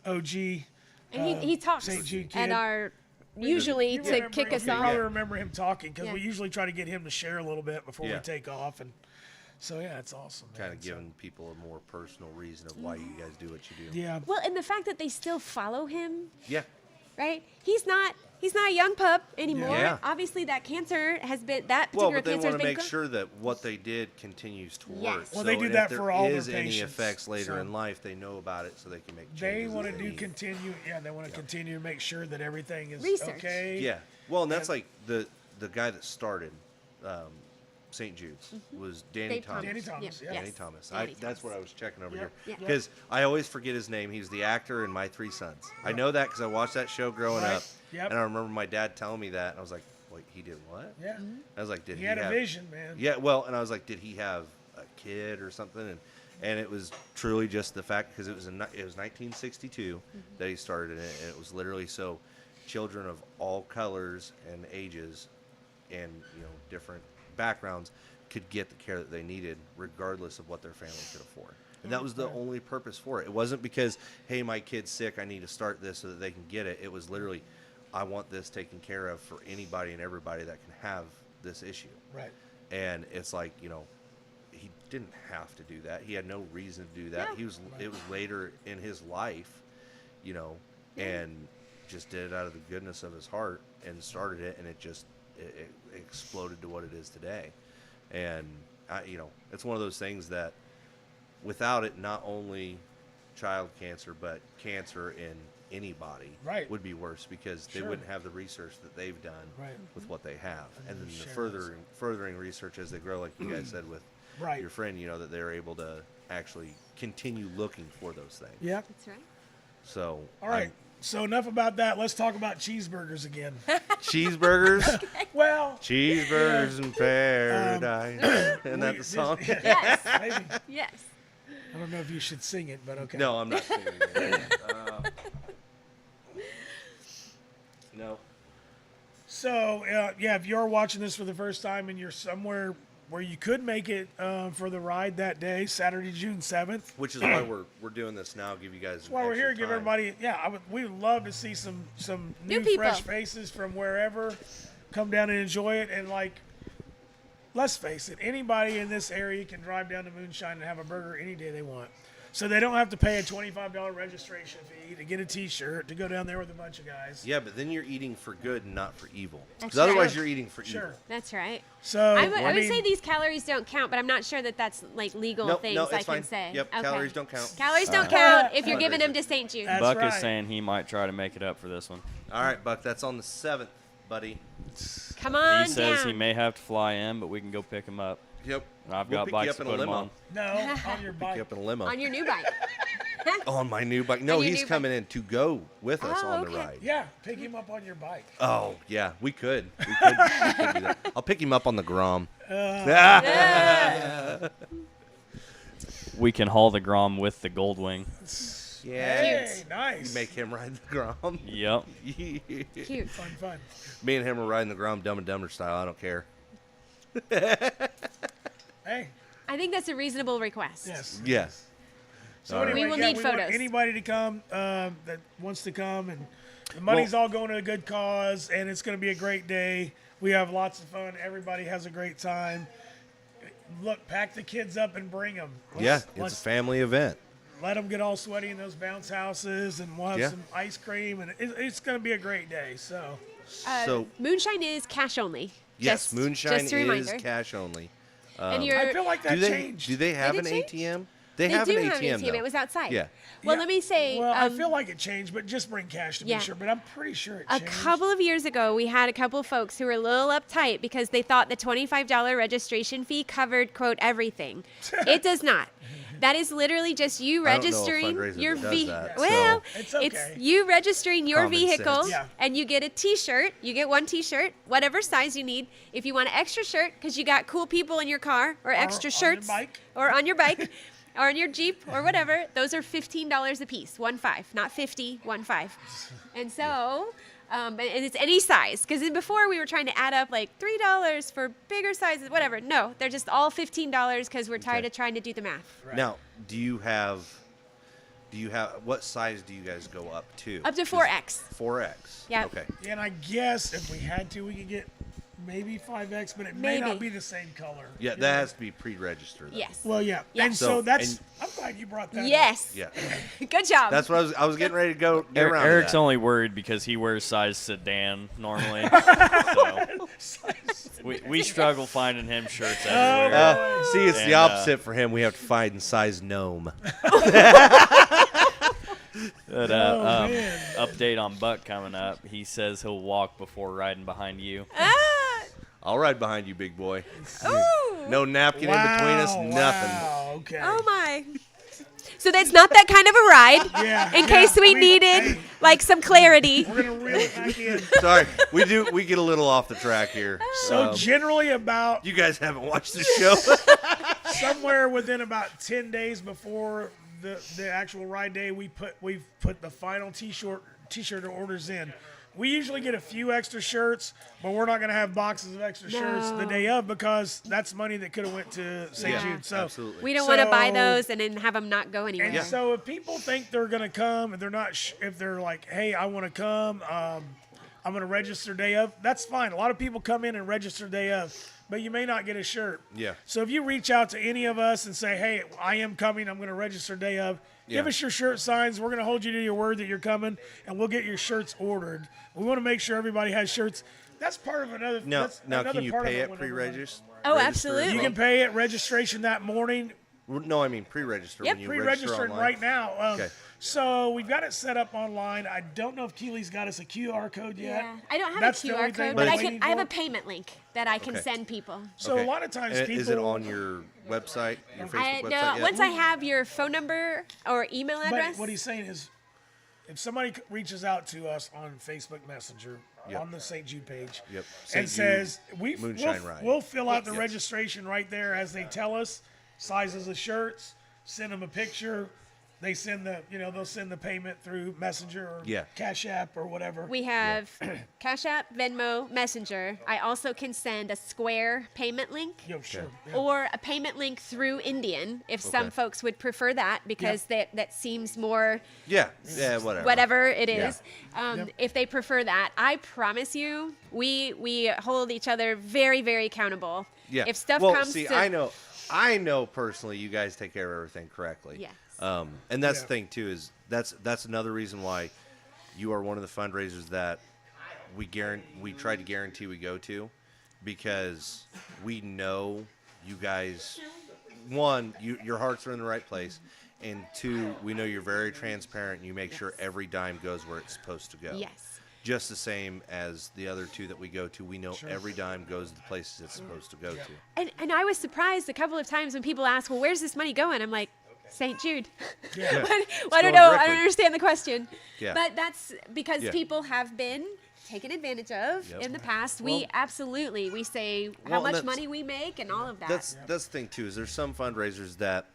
OG. And he talks St. Jude at kid. our usually You to remember kick him. us You off. probably remember him talking because Yeah. we usually try to get him to share a little bit before we Yeah. take off, and so yeah, it's awesome. Kind man. of giving people a more personal reason of why you guys do what you do. Yeah. Well, and the fact that they still follow him, Yeah. right? He's not a young pup anymore. Yeah. Obviously, that cancer has been that Well, particular but they cancer has want to been make sure that what they did continues to Yes. work. Well, they So do if that there for all their is any patients, effects later so- in life, they know about it, so they can make changes. They want to as do need. continue. Yeah, they want to continue to make sure that everything is Research. okay. Yeah. Well, and that's like the guy that started St. Jude's was Danny Dave Thomas. Danny Thomas, yeah. Danny Yes. Thomas. Danny That's Thomas. what I was checking over Yep. here Yep. because I always forget his name. He was the actor in My Three Sons. I know that because I watched that show growing Right. up, Yep. and I remember my dad telling me that, and I was like, "Wait, he did what?" Yeah. I was like, "Did He he had a have vision, man. Yeah, well, and I was like, "Did he have a kid or something?" And it was truly just the fact because it was 1962 that he started it, and it was literally so children of all colors and ages and different backgrounds could get the care that they needed regardless of what their family could afford. And that was the only purpose for it. It wasn't because, hey, my kid's sick, I need to start this so that they can get it. It was literally, I want this taken care of for anybody and everybody that can have this issue. Right. And it's like, he didn't have to do that. He had no reason to do that. Yeah. It was later in his life, and just did it out of the goodness of his heart and started it, and it exploded to what it is today. And it's one of those things that without it, not only child cancer but cancer in anybody Right. would be worse because they Sure. wouldn't have the research that they've done Right. with what they have, and then the share furthering research as they grow, like you guys said with Right. your friend, that they're able to actually continue looking for those things. Yeah. That's right. So All right. So enough about that. Let's talk about cheeseburgers again. cheeseburgers, Well, cheeseburgers in paradise. Isn't that the song? Yes. maybe. Yes. I don't know if you should sing it, but okay. No, I'm not singing it. No. So, if you're watching this for the first time and you're somewhere where you could make it for the ride that day, Saturday, June 7th, Which is why we're doing this now. Give you guys. that's why we're here. Give everybody, we'd love to see some New new people. fresh faces from wherever come down and enjoy it. And let's face it, anybody in this area can drive down to Moonshine and have a burger any day they want. So they don't have to pay a $25 registration fee to get a T-shirt to go down there with a bunch of guys. Yeah, but then you're eating for good and not for evil. That's Because otherwise right. you're eating for Sure. evil. That's right. So I would mean, say these calories don't count, but I'm not sure that that's like legal Nope, things no, I it's can fine. say. Yep, Okay. calories don't count. Calories don't count if you're giving them to St. Jude. That's Buck right. is saying he might try to make it up for this one. All right, Buck, that's on the 7th, buddy. Come on He says down. he may have to fly in, but we can go pick him up. Yep. And I've We'll got pick you bikes up to in a put him limo. on. No, on your Pick bike. you up in a limo. On your new bike. On my new bike. No, On your he's new coming in to go with us Oh, on the okay. ride. Yeah, pick him up on your bike. Oh, yeah, we could. We could do that. I'll pick him up on the Grom. We can haul the Grom with the Goldwing. Yeah. Hey, nice. Make him ride the Grom. Yep. Cute. Fun. Me and him are riding the Grom Dumb and Dumber style. I don't care. Hey, I think that's a reasonable request. yes. Yes. So All right. anyway, We will yeah, need want photos. anybody to come that wants to come, and the money's all going to a good cause, and it's going to be a great day. We have lots of fun. Everybody has a great time. Look, pack the kids up and bring them. Yeah, it's a family event. Let them get all sweaty in those bounce houses, and we'll have Yeah. some ice cream, and it's going to be a great day. So So, Moonshine is cash only. yes, Just- Moonshine just a is reminder. cash only. And I feel like that Do they changed. do they have Did an it change? ATM? They They have do an have ATM, an ATM. though. It was outside. Yeah. Well, Yeah. let me say. Well, I feel like it changed, but just bring cash to Yeah. be sure. But I'm pretty sure it A changed. couple of years ago, we had a couple of folks who were a little uptight because they thought the $25 registration fee covered, quote, everything. It does not. That is literally just you I don't know a registering fundraiser your that does vehicle. that, Well, so- It's okay. you registering your Common vehicle, sense. Yeah. and you get a T-shirt. You get one T-shirt, whatever size you need. If you want an extra shirt because you got cool people in your car, or extra on your shirts, bike. or on your bike, or on your Jeep, or whatever, those are $15 a piece. 1.5, not 50, 1.5. And so. And it's any size, because before we were trying to add up like $3 for bigger sizes, whatever. No, they're just all $15 because we're tired Okay. of trying to do the math. Right. Now, do you have what size do you guys go up to? Up to 4X. 4X. Yeah. Okay. And I guess if we had to, we could get maybe 5X, but it may Maybe. not be the same color. Yeah, You that know? has to be pre-registered. Though. Yes. Well, yeah. Yeah. And So, so that's. and- I'm glad you brought that up. Yes. Yeah. Good job. That's what I was getting ready to go get around. to Eric's that. only worried because he wears size sedan normally. So we struggle finding him shirts everywhere. See, it's the And, opposite for him. We have to find size gnome. But, Oh, man. update on Buck coming up. He says he'll walk before riding behind you. Ah, I'll ride behind you, big boy. ooh. No napkin in between us. Nothing. Wow, okay. Oh my. So that's not that kind of a ride. Yeah. In yeah, case we needed hey, like some clarity. we're gonna reel it back in. Sorry, we get a little off the track here. So generally, about You guys haven't watched the show. somewhere within about 10 days before the actual ride day, we've put the final t-shirt orders in. We usually get a few extra shirts, but we're not going to have boxes of extra shirts the No. day of because that's money that could have went to St. Yeah. Jude. So Absolutely. We don't want to buy So- those and then have them not go anywhere. And so if people think they're going to come and they're not, if they're like, hey, I want to come, I'm going to register day of, that's fine. A lot of people come in and register day of, but you may not get a shirt. Yeah. So if you reach out to any of us and say, hey, I am coming, I'm going to register day of, give Yeah. us your shirt signs. We're going to hold you to your word that you're coming, and we'll get your shirts ordered. We want to make sure everybody has shirts. That's part of another. Now, that's now another can you part of pay it whenever we're- pre-register? Oh, absolutely. You can pay it registration that morning. No, I mean pre-register Yep. when you register Pre-registered online. right now. Okay. So we've got it set up online. I don't know if Keely's got us a QR code yet. Yeah. I don't have That's a the QR only thing code, we're but waiting I have for. a payment link that I can Okay. send people. So Okay. a lot of times And people. is it on your website, your Facebook website yet? Once I have your phone number or email But address. what he's saying is, if somebody reaches out to us on Facebook Messenger Yep. on the St. Jude page Yep. and St. says Jude we'll Moonshine Ride. fill out the Yes. registration right there as they tell us sizes of shirts, send them a picture. They send they'll send the payment through Messenger or Yeah. Cash App or whatever. We have Cash App, Venmo, Messenger. I also can send a Square payment link Yo, sure. Yeah. or a payment link through Indian if some Okay. folks would prefer that because that seems more Yeah, whatever. whatever it Yeah. is. Yep. If they prefer that, I promise you, we hold each other very, very accountable. Yeah. If stuff well, comes see, to I know personally you guys take care of everything correctly. Yes. And that's Yeah. the thing too is that's another reason why you are one of the fundraisers that we try to guarantee we go to because we know you guys. One, your hearts are in the right place, and two, we know you're very transparent. And you make sure every dime goes where it's supposed to go. yes. Just the same as the other two that we go to, we know every dime goes to the places it's supposed to go to. And I was surprised a couple of times when people ask, well, where's this money going? I'm like, St. Jude. Yeah. I going don't know. I directly. don't understand the question. Yeah. But that's because Yeah. people have been taken advantage of Yep. in the past. Well- we say how Well, much that's- money we make and all of that. That's the thing too. Is there's some fundraisers that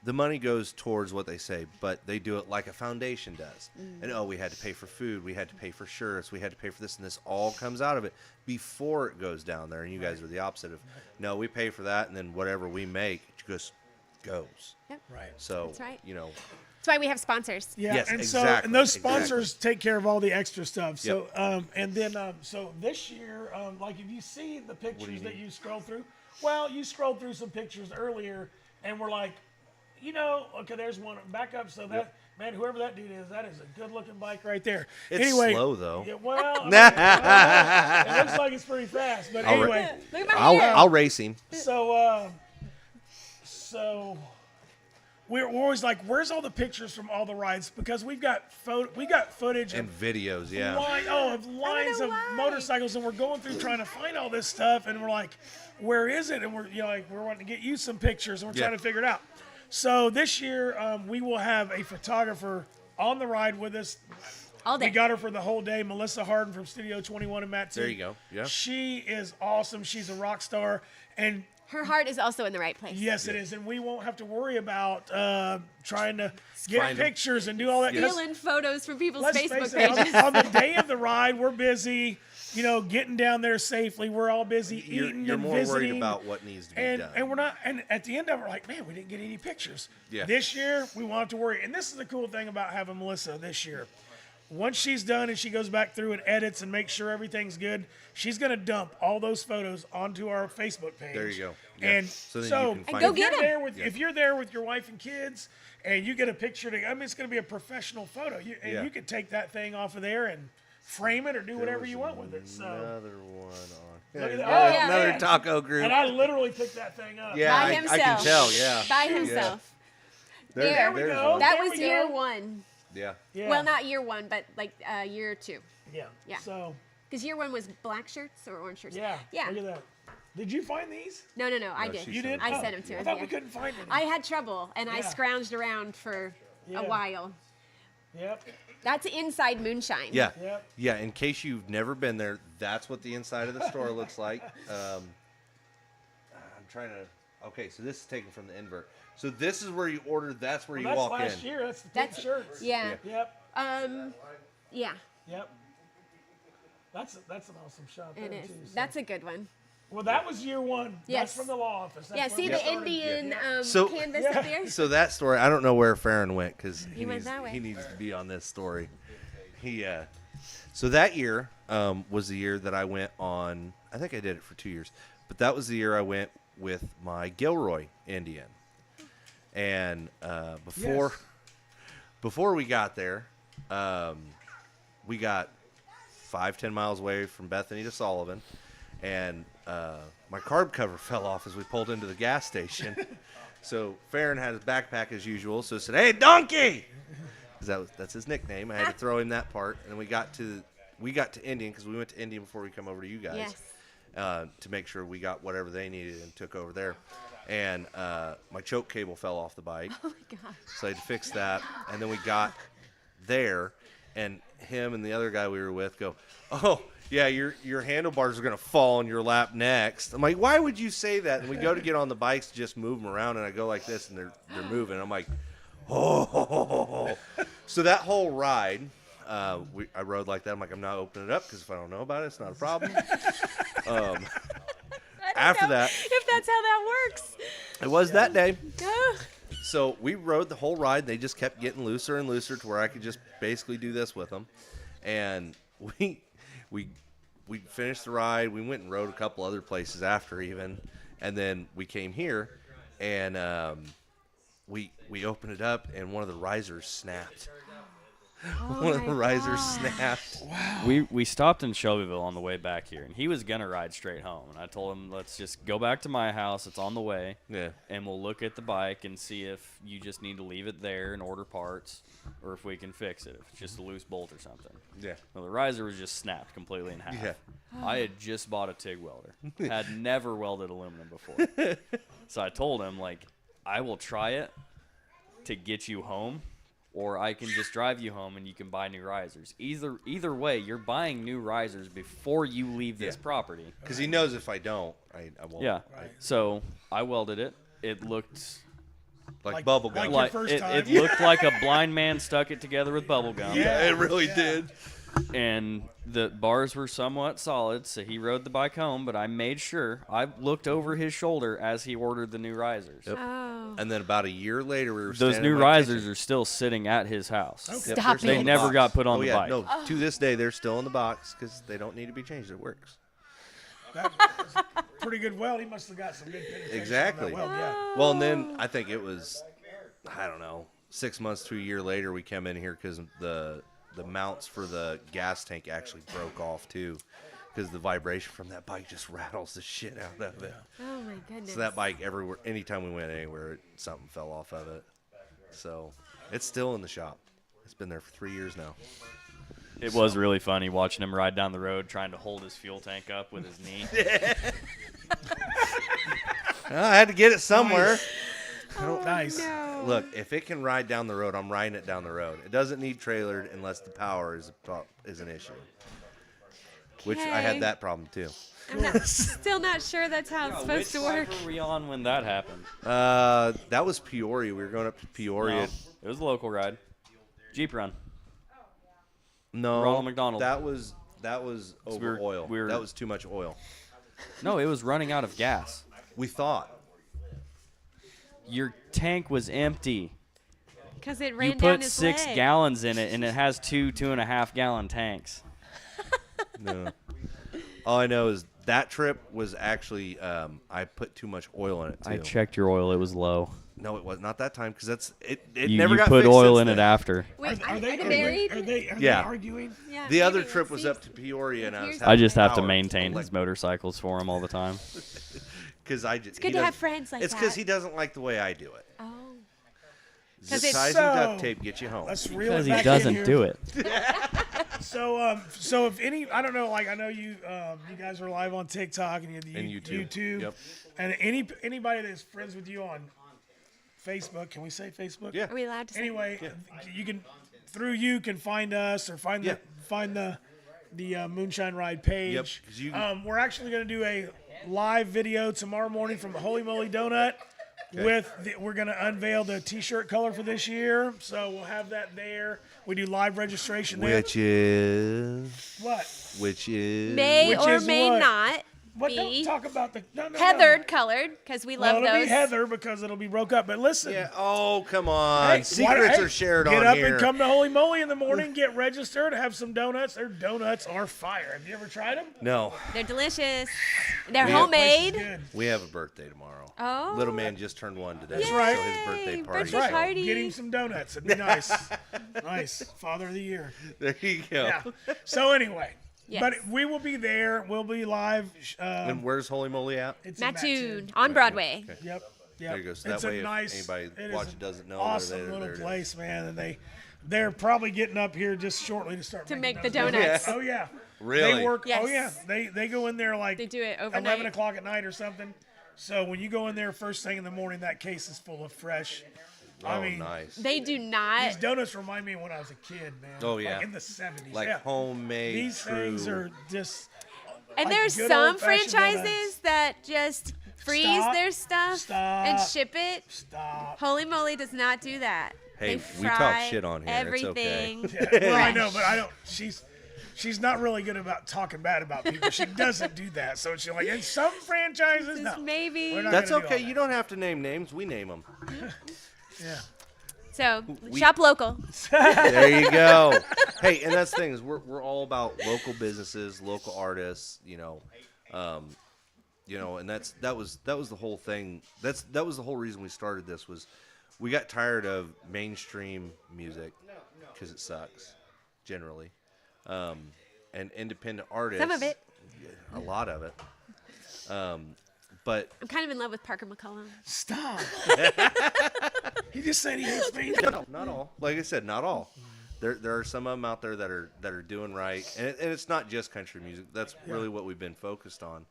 the money goes towards what they say, but they do it like a foundation does. And we had to pay for food, we had to pay for shirts, we had to pay for this, and this all comes out of it before it goes down there. And you guys are the opposite of no, we pay for that, and then whatever we make just goes. Yep. Right. So That's right. That's why we have sponsors. Yeah, Yes, and exactly, and those sponsors take care of all the extra stuff. So, Yep. and then so this year, like if you see the pictures that need? you scroll through, well, you scrolled through some pictures earlier, and we're like, okay, there's one. Back up, so that man, whoever that dude is, that is a good-looking bike right there. It's anyway, slow, though. Yeah, well, I mean, it looks like it's pretty fast, but I'll anyway. Look at my hair. I'll race him. So we're always like, where's all the pictures from all the rides? Because we got footage And of videos, yeah. of lines know of why. motorcycles, and we're going through trying to find all this stuff, and we're like, where is it? And we're we're wanting to get you some pictures, and we're Yeah. trying to figure it out. So this year we will have a photographer on the ride with us. All day. We got her for the whole day, Melissa Harden from Studio 21 and Matt. There you go. Yeah. She is awesome. She's a rock star, and Her heart is also in the right place. yes, it is, and we won't have to worry about trying to get Find 'em. pictures and do all that. 'cause Stealing photos from people's let's Facebook face it, pages. on the day of the ride, we're busy, getting down there safely. We're all busy eating You're and more visiting. worried about what needs to be and done. and we're not. And at the end of it, we're like, man, we didn't get any pictures. Yeah. This year, we won't have to worry. And this is the cool thing about having Melissa this year. Once she's done and she goes back through and edits and makes sure everything's good, she's going to dump all those photos onto our Facebook page. There you go. Yeah. And So then you so can And find go it. get 'em. if you're there with your wife and kids and you get a picture, it's going to be a professional photo. Yeah. You could take that thing off of there and frame it or do whatever you want with it. So, Another one on. Look at that. Oh, yeah. Another Yeah. taco group. and I literally picked that thing up. Yeah, By I himself. can tell. Yeah. By himself. There we there's go. one. That There was we year go. one. Yeah. Yeah. Well, not year one, but like year two. Yeah. Yeah. So, Because year one was black shirts or orange shirts. yeah. Yeah. Look at that. Did you find these? No, I No, did. she You did? I Oh, sent them to I him. thought yeah. we couldn't find any. I had trouble, and I Yeah. scrounged around for Yeah. a while. Yep. That's inside Moonshine. Yeah. Yep. Yeah. In case you've never been there, that's what the inside of the store looks like. I'm trying to. Okay, so this is taken from the invert. So this is where you order. That's where Well, you that's walk last in. year. That's the That's pink shirts. Yeah. Yep. Yeah. Yep. That's an awesome shot there It is. too. So. That's a good one. Well, that was year one. Yes. That's from the law office. That's Yeah. where See we the started. Indian So- canvas Yeah. up there. So that story, I don't know where Farron went because He went that way. he needs to be on this story. So that year was the year that I went on. I think I did it for 2 years, but that was the year I went with my Gilroy Indian. And before we got there, we got 5-10 miles away from Bethany to Sullivan, and my carb cover fell off as we pulled into the gas station. So Farron had his backpack as usual, so I said, "Hey, donkey!" Because that's his nickname. I had to throw him that part, and we got to Indian because we went to Indian before we come over to you guys to make sure we got whatever they needed and took over there. And my choke cable fell off the bike, Oh my god. so I had to fix that. And then we got there, and him and the other guy we were with go, "Oh, yeah, your handlebars are going to fall on your lap next." I'm like, "Why would you say that?" And we go to get on the bikes to just move them around, and I go like this, and they're moving. I'm like, "Oh." So that whole ride, I rode like that. I'm like, I'm not opening it up because if I don't know about it, it's not a problem. After that, If that's how that works. it was that day. Oh. So we rode the whole ride. They just kept getting looser and looser to where I could just basically do this with them. And we finished the ride. We went and rode a couple other places after even, and then we came here, and we opened it up, and one of the risers snapped. One of the risers snapped. We stopped in Shelbyville on the way back here, and he was gonna ride straight home. And I told him, let's just go back to my house. It's on the way, Yeah. and we'll look at the bike and see if you just need to leave it there and order parts, or if we can fix it. If it's just a loose bolt or something. Yeah. Well, the riser was just snapped completely in half. Yeah. I had just bought a TIG welder. Had never welded aluminum before. So I told him, like, I will try it, to get you home, or I can just drive you home and you can buy new risers. Either way, you're buying new risers before you leave this property. Because he knows if I don't, I won't. Yeah. So I welded it. It looked Like bubble gum. like your first time. it looked like a blind man stuck it together with bubble gum. Yeah, it really did. And the bars were somewhat solid, so he rode the bike home, but I made sure I looked over his shoulder as he ordered the new risers. Yep. Oh. And then about a year later, we were Those standing new in my risers kitchen. are still sitting at his house. Okay. Yep, Stop they're still it. in They the never box. got put on oh, the yeah, bike. No, to this day, they're still in the box because they don't need to be changed. It works. That's pretty good weld. He must have got some good penetration Exactly. on that weld, yeah. Well, and then I think it was, I don't know, 6 months to a year later, we came in here because the mounts for the gas tank actually broke off too, because the vibration from that bike just rattles the shit out of it. Oh my goodness. So that bike, everywhere, anytime we went anywhere, something fell off of it. So it's still in the shop. It's been there for 3 years now. It was really funny watching him ride down the road trying to hold his fuel tank up with his knee. Well, I had to get it somewhere. Nice. No. Look, if it can ride down the road, I'm riding it down the road. It doesn't need trailered unless the power is an issue. Which I Okay. had that problem too. I'm still not sure that's how it's supposed to work. Which were we on when that happened? That was Peoria. We were going up to Peoria. No, it was a local ride. Jeep run. No, Ronald McDonald. That was over oil. That was too much oil. No, it was running out of gas. We thought. Your tank was empty. Because it ran You down put his 6 leg. gallons in it, and it has 2.5 gallon tanks. No. All I know is that trip was actually I put too much oil in it too. I checked your oil; it was low. No, it was not that time because it You never got put fixed oil since in it then. after. Wait, Are they married? Are they Yeah. arguing? Yeah, The other maybe. trip was See? up to Peoria, and I was Here's- I just have to power. maintain Like, his motorcycles for him all the time. because I just. It's good to have friends like It's because that. he doesn't like the way I do it. Oh. Zip it's- ties So- and duct tape get you home. Let's reel Because it he back in doesn't here. do it. So if any, I don't know, like I know you guys are live on TikTok and And YouTube. Yep. and anybody that's friends with you on Facebook. Can we say Facebook? Yeah. Are we allowed to say? Anyway, you can find us or find Yeah. the Moonshine Ride page. Yep, 'cause you- We're actually going to do a live video tomorrow morning from the Holy Moly Donut. We're going to unveil the T-shirt color for this year, so we'll have that there. We do live registration there. Which is What? May Which or is may what? not What? Don't be talk about the no. heathered colored because we Well, love it'll those. be heather because it'll be broke up. But listen. Yeah. Oh, come on. Hey, Secrets hey, are shared get on up here. and come to Holy Moly in the morning, get registered, have some donuts. Their donuts are fire. Have you ever tried them? No, They're delicious. They're We have- homemade. Good. we have a birthday tomorrow. Oh. Little man just turned 1 today. That's right. So his birthday Yay, party. birthday Right. party. Get him some donuts. It'd be nice. Nice. Father of the year. There you go. Yeah. So anyway, Yes. but we will be there. We'll be live. And where's Holy Moly at? It's in Mattoon on Broadway. Okay. Yep. Yep. There you go. So It's that a way if nice, anybody it is watching an doesn't know, awesome there little it is. place, man, and they're probably getting up here just shortly to start To making make the those donuts. Oh yeah. Really? They work. Oh Yes. yeah. They go in there like They do it 11 overnight. o'clock at night or something. So when you go in there first thing in the morning, that case is full of fresh. Oh, I mean, nice. They do these not. donuts remind me of when I was a kid, man. Oh, yeah. Like in the 70s. Like yeah. homemade, These true. things are just And like there's good some old-fashioned franchises donuts. that just freeze Stop. their stuff Stop. and ship it. stop. Holy Moly does not do that. Hey, They we talk fry shit on here. It's okay. everything. Well, I know, fresh. but I don't. She's not really good about talking bad about people. She doesn't do that. So she's like, in some franchises, no. Maybe. We're not That's gonna do all okay. that. You don't have to name names. We name them. Yeah. So shop local. There you go. Hey, and that's the thing is we're all about local businesses, local artists. And that was the whole thing. That was the whole reason we started this was we got tired of mainstream music because it sucks generally, and independent artists. Some of it. A lot of it. But I'm kind of in love with Parker McCollum. Stop. He just said he hates me. no, not all. Like I said, not all. There are some of them out there that are doing right, and it's not just country music. That's really what we've been focused on.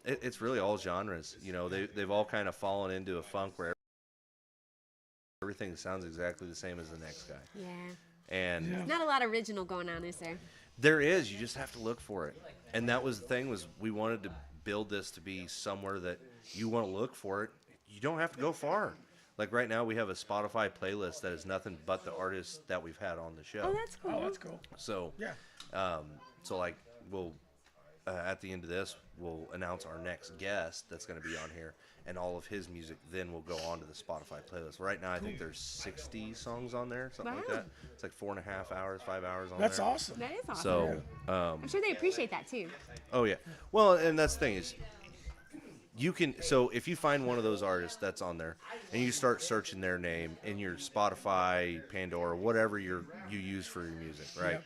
It's really all genres. They've all kind of fallen into a funk where everything sounds exactly the same as the next guy. Yeah. And Not a lot of original going on, is there? there is. You just have to look for it. And that was the thing, was we wanted to build this to be somewhere that you want to look for it. You don't have to go far. Like right now, we have a Spotify playlist that is nothing but the artists that we've had on the show. Oh, that's cool. Oh, that's cool. So, Yeah. so like we'll at the end of this, we'll announce our next guest that's going to be on here, and all of his music then will go onto the Spotify playlist. Right now, I think there's 60 songs on there, something like Wow. that. It's like 4.5 hours, 5 hours on That's there. awesome. That is awesome. So, I'm sure they appreciate that too. oh yeah. Well, and that's the thing is, you can. So if you find one of those artists that's on there, and you start searching their name in your Spotify, Pandora, whatever you use for your music, right? Yep.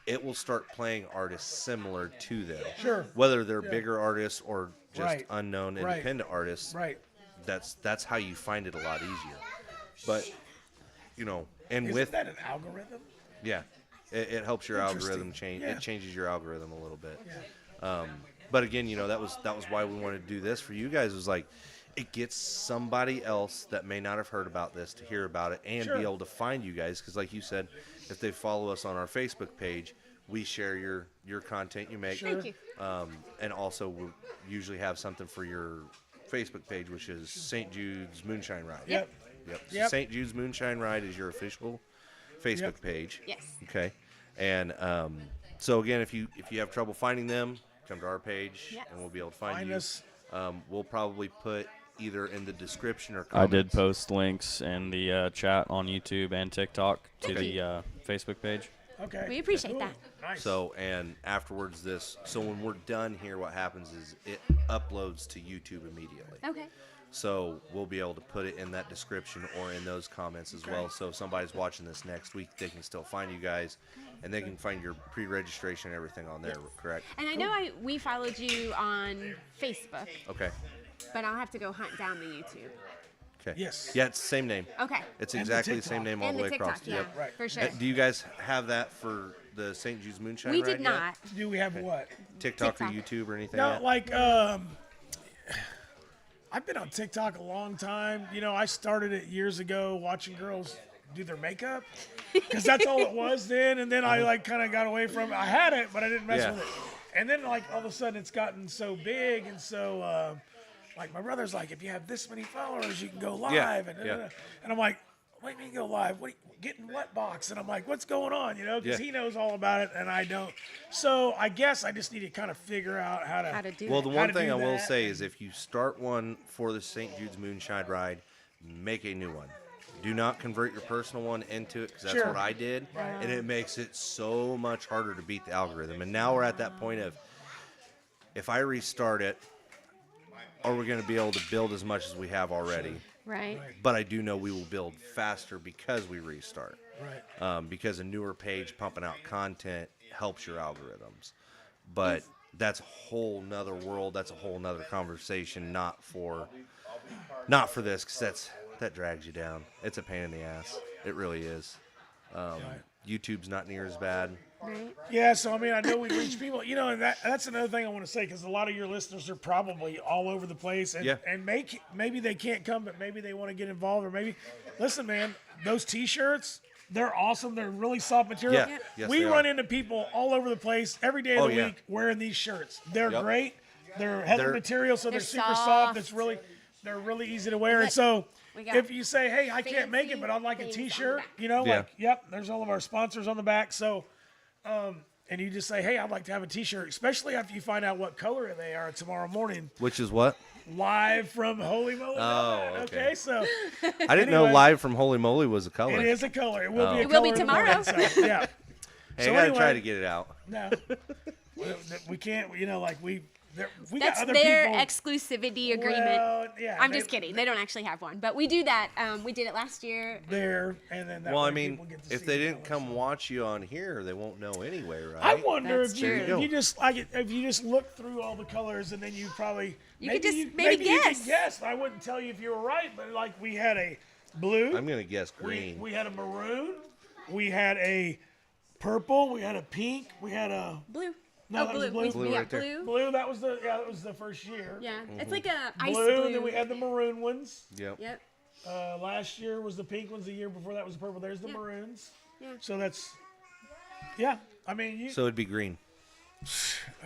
It will start playing artists similar to them. Sure. Whether they're bigger artists or just Right. unknown Right. independent artists. Right. That's how you find it a lot easier. But and Isn't with that an algorithm? yeah, it helps your Interesting. algorithm change. Yeah. It changes your algorithm a little bit. Yeah. But again, that was why we wanted to do this for you guys. Was like, it gets somebody else that may not have heard about this to hear about it and Sure. be able to find you guys. Because like you said, if they follow us on our Facebook page, we share your content you make. Thank you. And also we usually have something for your Facebook page, which is St. Jude's Moonshine Ride. Yep. Yep. So Yep. St. Jude's Moonshine Ride is your official Facebook Yep. page. Yes. Okay. And so again, if you have trouble finding them, come to our page Yes. and we'll be able to find Find you. us. We'll probably put either in the description or I comments. did post links in the chat on YouTube and TikTok to Okay. the Facebook page. Okay. We appreciate Cool. that. Nice. So, and afterwards so when we're done here, what happens is it uploads to YouTube immediately. Okay. So we'll be able to put it in that description or in those comments as well. So if somebody's watching this next week, they can still find you guys, and they can find your pre-registration and everything on there, correct? And I know we followed you on Facebook, Okay. but I'll have to go hunt down the YouTube. Okay. Yes. Yeah, it's the same name. Okay. It's And the exactly the same TikTok. name all And the the way across. TikTok, yeah, Yep. Right. for sure. Do you guys have that for the St. Jude's Moonshine We Ride did yet? not. Do we have what? TikTok or TikTok. YouTube or anything No, yet? like I've been on TikTok a long time. I started it years ago watching girls do their makeup because that's all it was then. And then I like kind of got away from it. I had it, but I didn't mess Yeah. with it. And then like all of a sudden it's gotten so big and so like my brother's like, if you have this many followers, you can go live. Yeah, And, yeah. and I'm like, what do you mean go live? What getting what box? And I'm like, what's going on? Because Yeah. he knows all about it and I don't. So I guess I just need to kind of figure out how How to do Well, it. the How one to thing do I will that. say is if you start one for the St. Jude's Moonshine Ride, make a new one. Do not convert your personal one into it because that's Sure. what I did. And it makes it so much harder to beat the algorithm. And now we're at that point of if I restart it, are we going to be able to build as much as we have already? Right. But I do know we will build faster because we restart. Right. Because a newer page pumping out content helps your algorithms. But that's a whole nother world. That's a whole nother conversation. Not for this, because that drags you down. It's a pain in the ass. It really is. YouTube's not near as bad. Right. Yeah, so I mean, I know we reach people, and that's another thing I want to say because a lot of your listeners are probably all over the place, and Yeah. and maybe they can't come, but maybe they want to get involved, or maybe, listen, man, those T-shirts, they're awesome. They're really soft material. Yeah. Yes, we they run are. into people all over the place every day of Oh, the yeah. week wearing these shirts. They're Yep. great. They're heavy They're- material, so they're They're super soft. soft. They're really easy to wear, and so. we got If you say, "Hey, I can't make it, fancy but I'd like a things on the T-shirt," back. Yeah. like, yep, there's all of our sponsors on the back. So, and you just say, "Hey, I'd like to have a T-shirt," especially after you find out what color they are tomorrow morning, Which is what? live from Holy Moly. Oh, okay. So I didn't know Anyway. live from Holy Moly was a color. it is a color. It will be. A It will be color in the morning, tomorrow. so, yeah. Hey, So I gotta anyway- try to get it out. No, we can't. We That's got other their people. exclusivity agreement. Well, yeah, I'm just kidding. They don't actually have one, but we do that. We did it last year. There and then. That Well, way I mean, people get to if see they the didn't colors. come watch you on here, they won't know anyway, right? I wonder That's if you, true. if you just like it, if you just look through all the colors and then you probably You could just maybe maybe you guess. could guess. I wouldn't tell you if you were right, but like we had a blue, I'm gonna guess green. we had a maroon, we had a purple, we had a pink, we had a Blue. No, oh, that was blue. blue. Blue We got right there. blue. blue. That was the first year. Yeah, it's like a ice Blue, blue. then we had the maroon ones. Yep. Yep. Last year was the pink ones. The year before that was the purple. There's the maroons. Yeah. So that's, yeah. I mean, So it'd be green.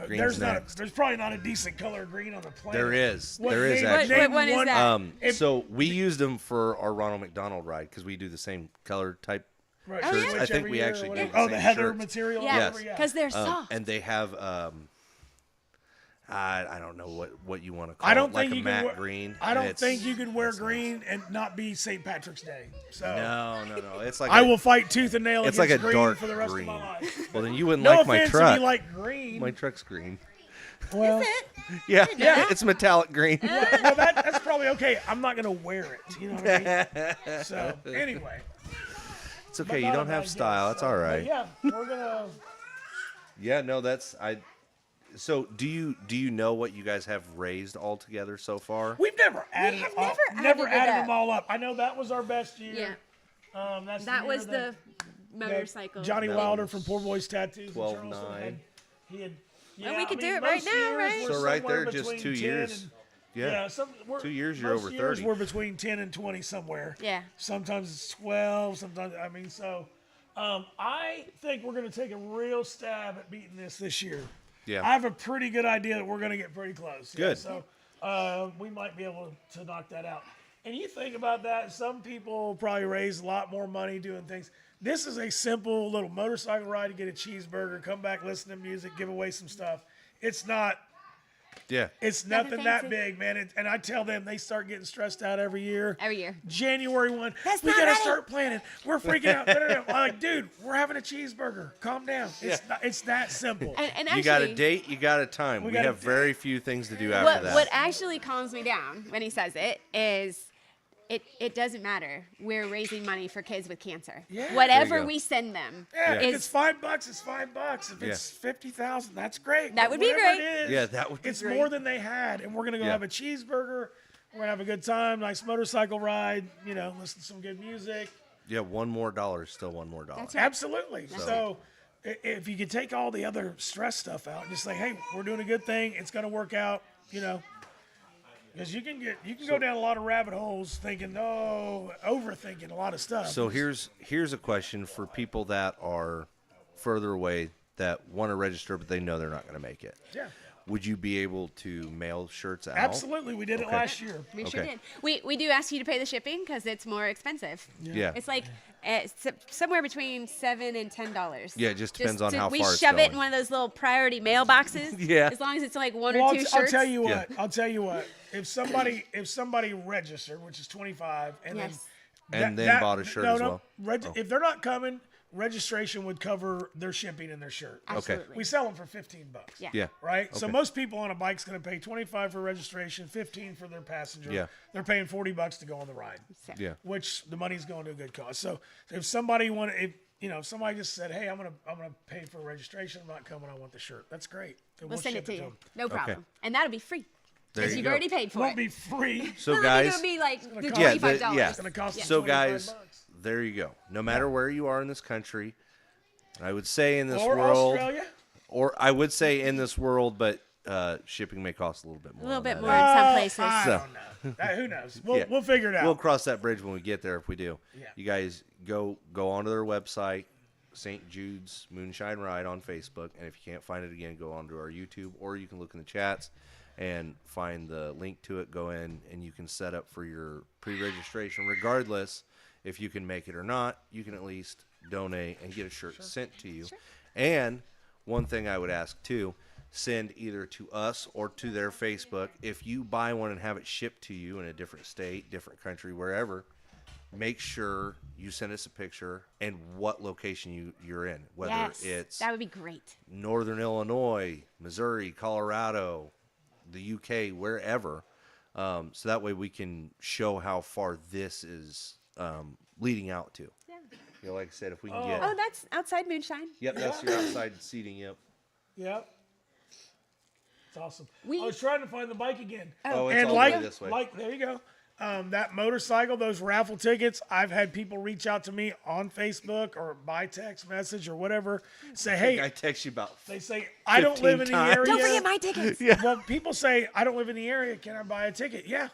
there's next. there's probably not a decent color of green on the planet. There is. What There is name- actually. name What one is that? If- So we used them for our Ronald McDonald ride because we do the same color type. Right, Oh, yeah? switch I think every we year or actually do whatever. the Oh, the same heather shirts. material. or Yeah, whatever, because they're soft. And they have I don't know what you want to call I don't it, like think a you can matte wear, green. I and don't it's- think you can wear it's green and not be St. Patrick's Day. So No. It's like I will fight tooth and nail It's against like a green dark for the rest green. of my life. Well, then you wouldn't No like my offense truck. if you like green. My truck's green. Well, Yeah, Yeah. it's metallic green. well that's probably okay. I'm not gonna wear it. You know what I mean? So anyway, It's okay. You don't have style. It's all right. Yeah, we're gonna. Yeah, no, that's I. So do you know what you guys have raised all together so far? We've never added have it all, never added it added up. them all up. I know that was our best year. Yeah. That's That the was year the motorcycle. Johnny That Wilder was from Poor Boys Tattoos. in 12-9. Charleston He had. Well, Yeah, we I could do mean, it right most now, years right? we're So right somewhere there, just between 2 10 years. and- Yeah. we're, 2 years, you're most over years 30. We're between 10 and 20 somewhere. Yeah. Sometimes it's 12. Sometimes I mean so. I think we're going to take a real stab at beating this year. Yeah. I have a pretty good idea that we're going to get pretty close. Yeah, Good. so we might be able to knock that out. And you think about that, some people probably raise a lot more money doing things. This is a simple little motorcycle ride to get a cheeseburger, come back, listen to music, give away some stuff. It's not. Yeah. It's Nothing nothing that fancy. big, man. And I tell them they start getting stressed out every year. Every year. January 1, That's we not gotta ready. start planning. We're freaking out. No. I'm like, dude, we're having a cheeseburger. Calm down. It's that simple. And actually, You got a date. You got a time. We got a have date. very few things to do after that. what actually calms me down when he says it is it doesn't matter. We're raising money for kids with cancer. Yeah. There Whatever you go. we send them Yeah, if is it's $5, it's $5. If it's 50,000, that's great. That But would be whatever great. it is, Yeah, that would be it's great. more than they had, and we're gonna go Yeah. have a cheeseburger. We're gonna have a good time, nice motorcycle ride. You know, listen to some good music. Yeah, $1 more is still $1 more. That's right. Absolutely. So, if you could take all the other stress stuff out and just say, hey, we're doing a good thing. It's gonna work out. You know. Because you can go down a lot of rabbit holes thinking, overthinking a lot of stuff. So here's a question for people that are further away that want to register, but they know they're not going to make it. Yeah. Would you be able to mail shirts out? Absolutely, we did it Okay. last year. We sure Okay. did. We do ask you to pay the shipping because it's more expensive. Yeah. It's like somewhere between $7 and $10. Yeah, it just depends on how we far it's shove it going. in one of those little priority mail boxes. Yeah. As long as it's like one Well, or two shirts. I'll tell you Yeah. what. I'll tell you what. If somebody registered, which is 25, and Yes. And then bought a shirt as well? Oh. If they're not coming, registration would cover their shipping and their shirt. Absolutely. We sell them for $15. Yeah. Yeah. Right. So Okay. most people on a bike's going to pay 25 for registration, 15 for their passenger. Yeah. They're paying $40 to go on the ride. So- Yeah. Which the money's going to a good cause. So if somebody if somebody just said, "Hey, I'm gonna pay for registration. I'm not coming. I want the shirt." That's great. And We'll send it ship to you. them. No problem. And that'll be free. There Because you you've go. already paid It for won't it. be free. So Well, I think guys, it'll be like the cost- $25. yeah. It's gonna cost us So $25. guys, there you go. No matter where you are in this country, I would say in this Or world, Australia. or I would say in this world, but shipping may cost a little bit more. A little on bit that. more in some places. I So- don't know. Who knows? Yeah. We'll figure it out. We'll cross that bridge when we get there if we do. Yeah. You guys go onto their website, St. Jude's Moonshine Ride on Facebook, and if you can't find it again, go onto our YouTube, or you can look in the chats and find the link to it. Go in and you can set up for your pre-registration. Regardless if you can make it or not, you can at least donate and get a shirt sent to you. And one thing I would ask too, send either to us or to their Facebook. If you buy one and have it shipped to you in a different state, different country, wherever, make sure you send us a picture and what location you're in, whether Yes. it's That would be great. Northern Illinois, Missouri, Colorado, the UK, wherever. So that way we can show how far this is leading out to. Yeah. You know, like I said, if we can get... Oh, that's outside moonshine. Yep, that's your outside seating, yep. Yep. It's awesome. We- I was trying to find the bike again. Oh, it's and all the like, way this way. like there you go. That motorcycle, those raffle tickets, I've had people reach out to me on Facebook or by text message or whatever, say, I hey, text you about... they say, I don't live in the times. area. Don't forget my tickets. Well, people say, I don't live in the area. Can I buy a ticket? Yeah.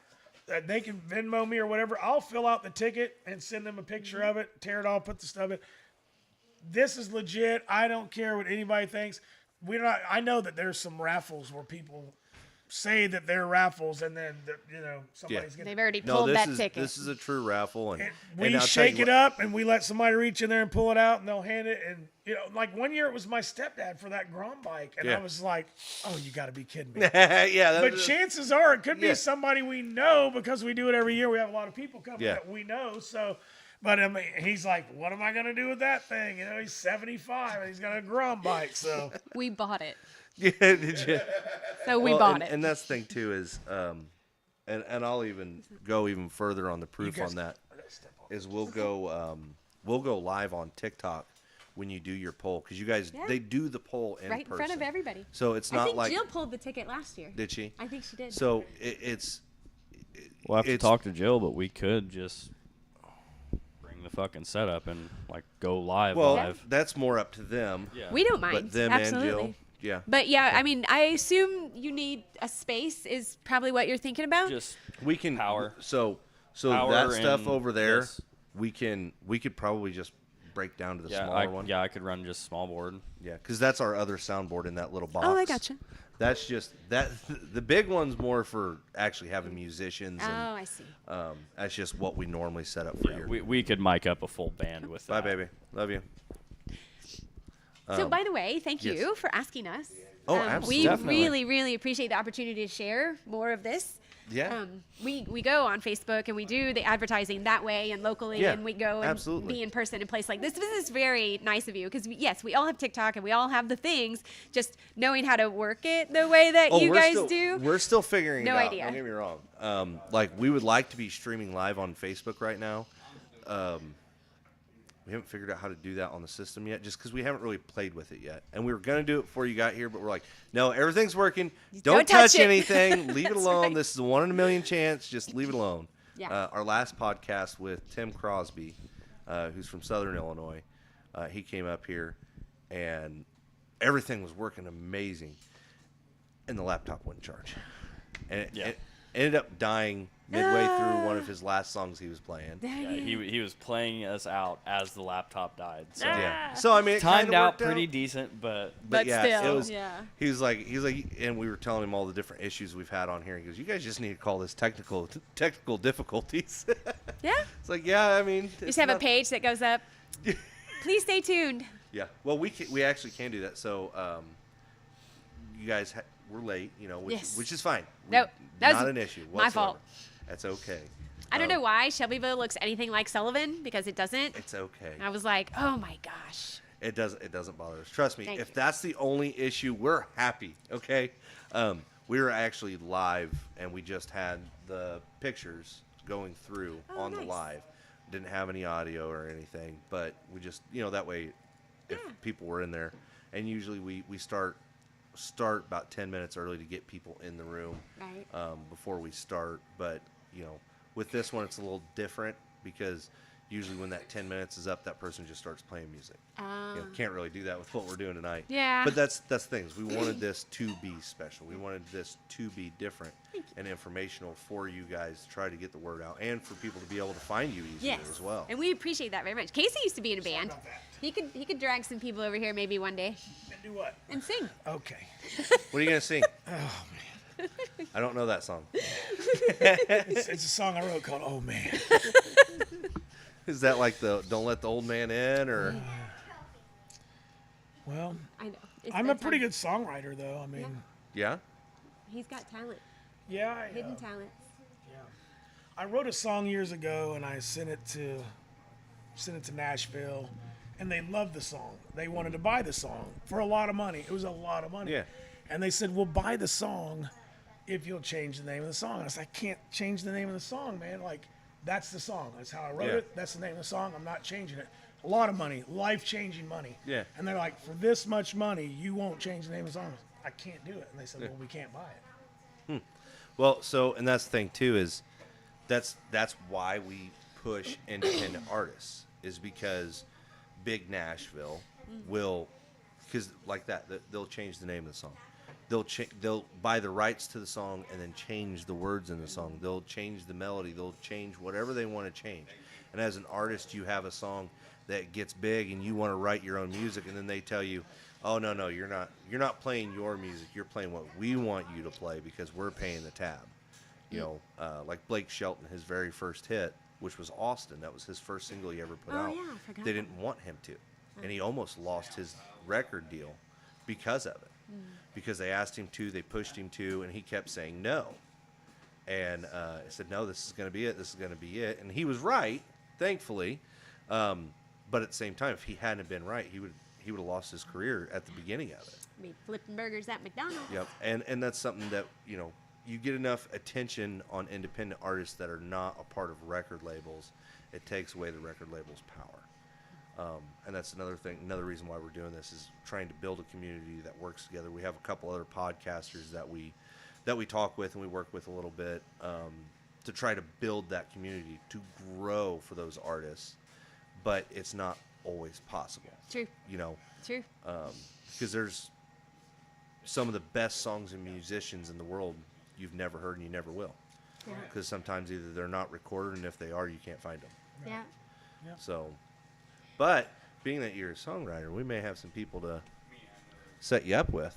They can Venmo me or whatever. I'll fill out the ticket and send them a picture of it, tear it off, put the stuff in. This is legit. I don't care what anybody thinks. I know that there's some raffles where people say that they're raffles, and then somebody's getting. They've already pulled that ticket. This is a true raffle, and we I'll shake it up, and we let somebody reach in there and pull it out, and they'll hand it. And like one year it was my stepdad for that Grom bike, and I was like, "Oh, you got to be kidding me!" But chances are it could be somebody we know because we do it every year. We have a lot of people coming that we know, so. But I mean, he's like, "What am I gonna do with that thing?" He's 75 and he's got a Grom bike, so we bought it. Yeah, did you? So we bought it. And that's the thing too is, and I'll even go even further on the proof on that. Is we'll go live on TikTok when you do your poll, because you guys they do the poll in right person. in front of everybody. So it's not like Jill pulled the ticket last year. Did she? I think she did. So We'll have to talk to Jill, but we could just bring the fucking setup and like go live. Well, that's more up to them. Yeah. We don't mind. But them Absolutely. and Jill. Yeah. But yeah, I mean, I assume you need a space is probably what you're thinking about. Just We can power. So Power that stuff and over there, this. we could probably just break down to the yeah, smaller one. Yeah, I could run just small board. Yeah, because that's our other soundboard in that little box. Oh, I gotcha. That's just that. The big one's more for actually having musicians. Oh, And, I see. that's just what we normally set up for Yeah, here. we could mic up a full band with Bye, that. baby. Love you. So, by the way, thank yes. you for asking us. Oh, We absolutely. Definitely. really, really appreciate the opportunity to share more of this. Yeah. We go on Facebook and we do the advertising that way and locally, Yeah, and we go and absolutely. be in person in a place like this. This is very nice of you because, yes, we all have TikTok and we all have the things, just knowing how to work it the way that you we're guys still, do. We're still figuring No it out. idea. Don't get me wrong. Like, we would like to be streaming live on Facebook right now. We haven't figured out how to do that on the system yet, just because we haven't really played with it yet. And we were going to do it before you got here, but we're like, no, everything's working. Don't touch touch it. anything. Leave it That's alone. right. This is a 1 in a million chance. Just leave it alone. Yeah. Our last podcast with Tim Crosby, who's from Southern Illinois, he came up here, and everything was working amazing, and the laptop wouldn't charge. And it ended up dying midway through one of his last songs he was playing. Yeah, he was playing us out as the laptop died. So Yeah. So I mean, it timed kinda out worked pretty decent, but But yeah, still, it was. yeah. He was like, and we were telling him all the different issues we've had on here. He goes, "You guys just need to call this technical difficulties." Yeah. It's like, yeah, I mean, Just have a page that goes up. Please stay tuned. Yeah. Well, we actually can do that. So, you guys, we're late, Yes. which is fine. No, that was not an issue. my fault. Whatsoever. That's okay. I don't know why Shelbyville looks anything like Sullivan, because it doesn't. It's okay. I was like, oh my gosh. It doesn't bother us. Trust me. Thank If you. that's the only issue, we're happy. Okay. We were actually live, and we just had the pictures going through on the nice. live. Didn't have any audio or anything, but we just that way, if people were in there, and usually we start about 10 minutes early to get people in the room Right. before we start. But with this one, it's a little different because usually when that 10 minutes is up, that person just starts playing music. Can't really do that with what we're doing tonight. Yeah. But that's things. We wanted this to be special. We wanted this to be different and informational for you guys to try to get the word out and for people to be able to find you easier Yes. as well. And we appreciate that very much. Casey used to be in a band. about that. He could drag some people over here maybe one day And do what? and sing. Okay. What are you going to sing? Oh man, I don't know that song. it's a song I wrote called "Oh Man." Is that like the Don't Let the Old Man In or? Well, I know. It's I'm a that pretty time. good songwriter though. I mean, Yeah? He's got talent, yeah, hidden talents. I wrote a song years ago and I sent it to Nashville, and they loved the song. They wanted to buy the song for a lot of money. It was a lot of money. Yeah. And they said, "We'll buy the song if you'll change the name of the song." I said, "I can't change the name of the song, man. Like, that's the song. That's how I wrote Yeah. it. That's the name of the song. I'm not changing it." A lot of money, life-changing money. Yeah. And they're like, "For this much money, you won't change the name of the song." I can't do it. And they said, "Well, we can't buy it." Well, and that's the thing too is that's why we push independent artists is because big Nashville will, because like that they'll change the name of the song. they'll buy the rights to the song and then change the words in the song. They'll change the melody. They'll change whatever they want to change. And as an artist, you have a song that gets big and you want to write your own music, and then they tell you, oh, no, you're not playing your music. You're playing what we want you to play because we're paying the tab. You know, like Blake Shelton, his very first hit, which was Austin. That was his first single he ever put out. Yeah, I forgot They that. didn't want him to. And he almost lost his record deal because of it. Because they asked him to, they pushed him to, and he kept saying no. And I said, no, this is going to be it. This is going to be it. And he was right, thankfully. But at the same time, if he hadn't been right, he would have lost his career at the beginning of it. Be flipping burgers at McDonald's. Yep. And that's something that, you know, you get enough attention on independent artists that are not a part of record labels, it takes away the record label's power. And that's another reason why we're doing this is trying to build a community that works together. We have a couple other podcasters that we talk with and we work with a little bit to try to build that community, to grow for those artists. But it's not always possible. True. You know, True. because there's some of the best songs and musicians in the world you've never heard and you never will. Yeah. Because sometimes either they're not recorded, and if they are, you can't find them. Yeah. So, but being that you're a songwriter, we may have some people to set you up with.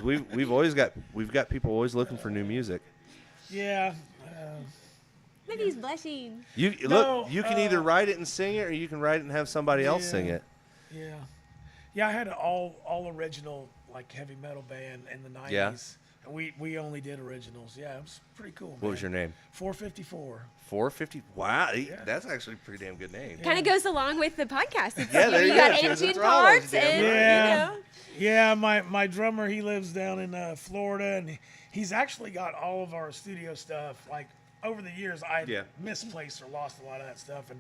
We've got people always looking for new music. Yeah. Look, he's blushing. You can either write it and sing it, or you can write it and have somebody else sing it. Yeah, I had an all original like heavy metal band in the 90s. Yeah. And we only did originals. Yeah, it was pretty cool. What was your name? 454. 450. Wow, that's actually a pretty damn good name. Kind of goes along with the podcast. It's, Yeah, there you you got go. engine It's Throttles, parts damn and right. Yeah, my drummer, he lives down in Florida, and he's actually got all of our studio stuff. Like over the years, I misplaced or lost a lot of that stuff,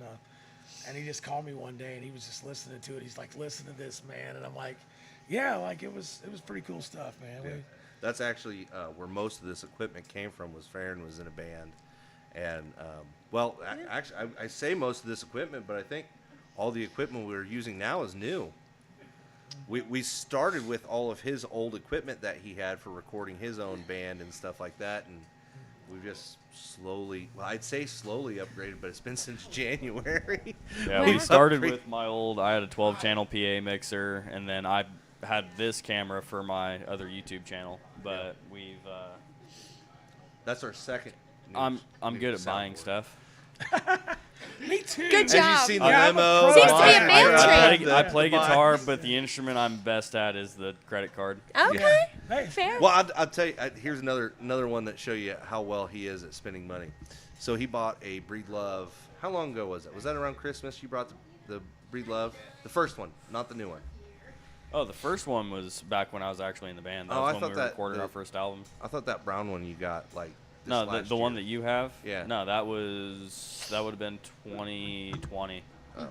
and he just called me one day, and he was just listening to it. He's like, "Listen to this, man," and I'm like, "Yeah, like it was pretty cool stuff, man." Yeah. That's actually where most of this equipment came from. Was Farron was in a band, and actually, I say most of this equipment, but I think all the equipment we're using now is new. We started with all of his old equipment that he had for recording his own band and stuff like that, and we've just I'd say slowly upgraded, but it's been since January. Yeah, we started with I had a 12-channel PA mixer, and then I had this camera for my other YouTube channel, but we've... That's our second. I'm good at buying stuff. Me too. Good Have you job. seen the memo? Seems to be a mail train. I play guitar, but the instrument I'm best at is the credit card. Okay. Hey. Fair. Well, I'll tell you. Here's another one that show you how well he is at spending money. So he bought a Breed Love. How long ago was it? Was that around Christmas? You brought the Breed Love, the first one, not the new one. Oh, the first one was back when I was actually in the band. That Oh, I was when thought we that recorded the- our first album. I thought that brown one you got like. This No, last the one year. that you have. Yeah. No, that would have been 2020. Oh.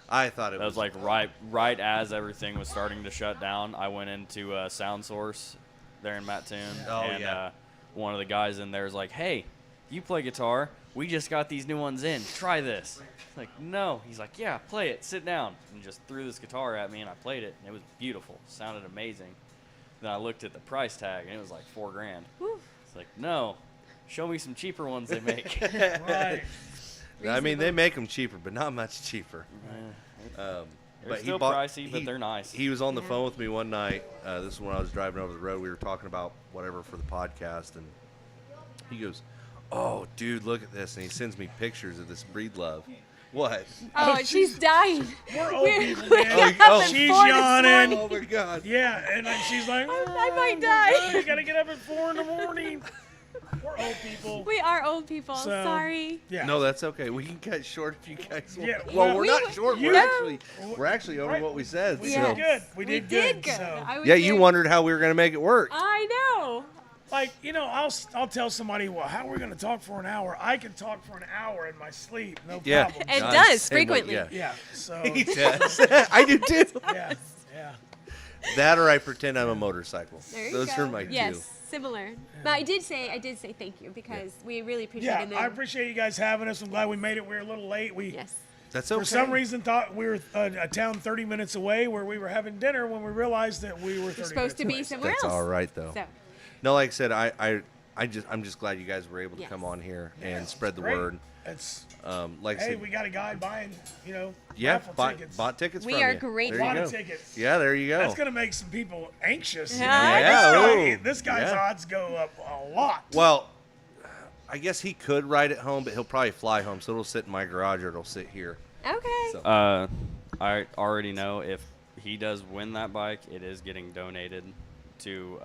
I thought it That was like right as everything was starting to shut down. I went into Sound Source there in Mattoon, Oh, and yeah. one of the guys in there is like, "Hey, you play guitar? We just got these new ones in. Try this." It's like, no. He's like, "Yeah, play it. Sit down." And just threw this guitar at me, and I played it, and it was beautiful. Sounded amazing. Then I looked at the price tag, and it was like $4,000. Woo. It's like, no. Show me some cheaper ones they make. Right. I mean, they make them cheaper, but not much cheaper. They're But still pricey, but they're nice. He was on the phone with me one night. This is when I was driving over the road. We were talking about whatever for the podcast, and he goes, "Oh, dude, look at this!" And he sends me pictures of this Breed Love. What? Oh, she's dying. We're old people, We're man. up oh, at she's 4 this yawning. morning. Oh my God! Yeah, and then she's like, I might "Oh, die." You gotta get up at 4 in the morning. We're old people. We are old people. So, Sorry. Yeah. No, that's okay. We can cut short if you guys want. Yeah, Well, well, we're we not would- short. you- We're actually over Right. what we said. We Yeah. So. did good. We did good. So, I was Yeah, you very- wondered how we were going to make it work. I know. like, I'll tell somebody, well, how are we going to talk for an hour? I can talk for an hour in my sleep, no Yeah. problem. And John, does same way, frequently. yeah. Yeah. So, He does. I do too. yeah. That or I pretend I'm a motorcycle. There you Those go. are my yes, two. similar. But I did say thank you because we really appreciate Yeah, it. I appreciate you guys having us. I'm glad we made it. We were a little late. Yes. That's okay. For some reason, thought we were a town 30 minutes away where we were having dinner when we realized that we were 30 We're supposed to be minutes away. somewhere That's else. all right though. So, No, like I said, I'm just glad you guys were able to Yes. come on here and spread the Great. word. It's, Like I hey, said, we got a guy buying, yeah, raffle tickets. bought tickets. We from are you. grateful. There you Lot of go. tickets. Yeah, there you go. That's going to make some people anxious. Yeah, This guy's yeah. odds go up a lot. Well, I guess he could ride it home, but he'll probably fly home, so it'll sit in my garage or it'll sit here. okay. So. I already know if he does win that bike, it is getting donated to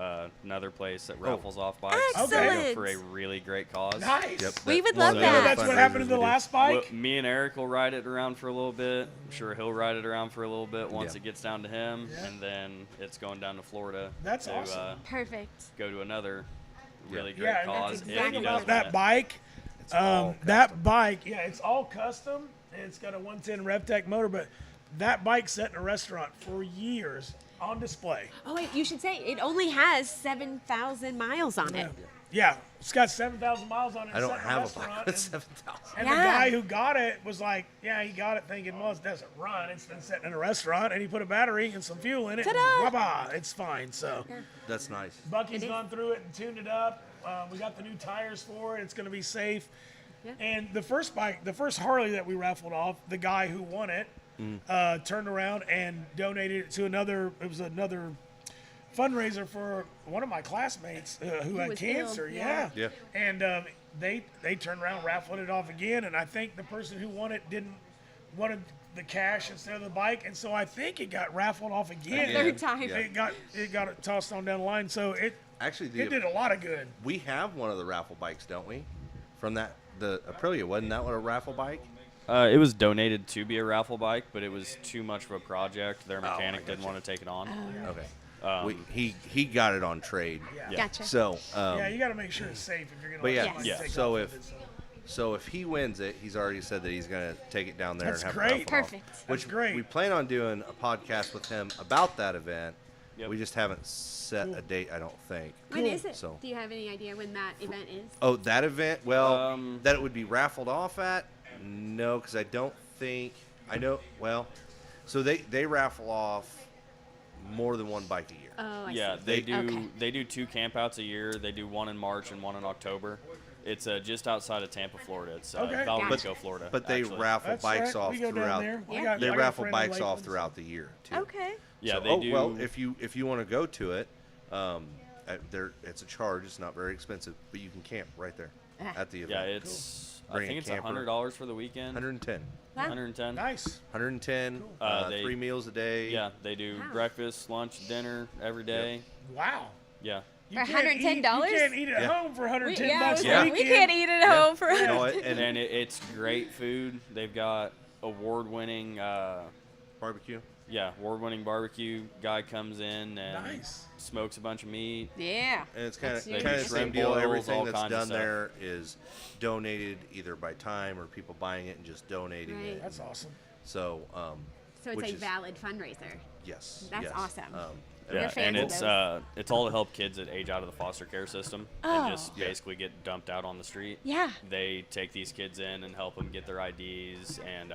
another place that raffles off bikes Excellent. for a really great cause. Nice. Yep, We would one love of the that. other That's what happened to fundraisers the we do. last Well, bike. me and Eric will ride it around for a little bit. I'm sure he'll ride it around for a little bit once Yeah. it gets down to him, Yeah. and then it's going down to Florida That's to awesome. Perfect. go to another really great Yeah, and cause. that's if exactly he about does that win it. bike. all That bike, yeah, it's all custom. It's got a 110 RevTech motor, but that bike sat in a restaurant for years on display. Oh wait, you should say it only has 7,000 miles on it. Yeah, it's got 7,000 miles on it. I don't sat in have a restaurant, bike and- with 7,000. And Yeah. the guy who got it was like, yeah, he got it thinking, well, it doesn't run. It's been sitting in a restaurant, and he put a battery and some fuel in it. Ta-da! And blah, it's fine. So That's nice. Bucky's It is. gone through it and tuned it up. We got the new tires for it. It's going to be safe. Yeah. And the first bike, the first Harley that we raffled off, the guy who won it turned around and donated it to another. It was another fundraiser for one of my classmates who had was ill, cancer. yeah. Yeah. Yeah. And they turned around, raffled it off again, and I think the person who won it wanted the cash instead of the bike, and so I think it got raffled off again. Third time. Yeah. It got tossed on down the line, so it Actually, it did a lot of good. we have one of the raffle bikes, don't we? From the Aprilia, wasn't that one a raffle bike? It was donated to be a raffle bike, but it was too much of a project. Their Oh, I mechanic didn't gotcha. want to take it on. Okay. He got it on trade. Yeah. Gotcha. So Yeah, you got to make sure it's safe if you're gonna. But let yeah, somebody yeah. take So off if- with it, so if he wins it, he's already said that he's gonna take it down there That's and have great. it raffled off. Perfect. Which That's great. we plan on doing a podcast with him about that event. Yep. We just haven't set a date, I don't think. When Cool. is it? So- Do you have any idea when that event is? Oh, that event? Well, Um, that it would be raffled off at? No, because I don't think I know. Well, so they raffle off more than one bike a year. Oh, I Yeah, see. they do. Okay. They do 2 campouts a year. They do one in March and one in October. It's just outside of Tampa, Florida. It's Okay. Valrico, Florida. But they actually. raffle That's bikes right. off We go down throughout. there. Yeah. They I got a raffle friend in bikes off Lakeland. throughout the year too. Okay. Yeah, So- they oh, do. well, if you want to go to it, it's a charge. It's not very expensive, but you can camp right there Ah. at the event. yeah, it's. I Bring a think it's camper. $100 for the weekend. 110. Wow. 110. Nice. 110. They- 3 meals a day. Yeah, they do Wow. breakfast, lunch, dinner every day. Wow. Yeah. You For can't $110? You can't eat at Yeah. home for 110 I bucks was a Yeah. like, we weekend. can't eat at home for. No, And it's great food. They've got award-winning, barbecue. award-winning barbecue guy comes in and Nice. smokes a bunch of meat. Yeah. And it's kind of That's the huge. same Shrimp deal. boils, Everything all that's kinds of done stuff. there is donated either by time or people buying it and just donating Right. it. That's awesome. So, So it's which a is- valid fundraiser. yes. That's yes. awesome. Yeah, We're fans and of it's all to help kids that age out of the foster care system Oh. and just Yeah. basically get dumped out on the street. Yeah. They take these kids in and help them get their IDs and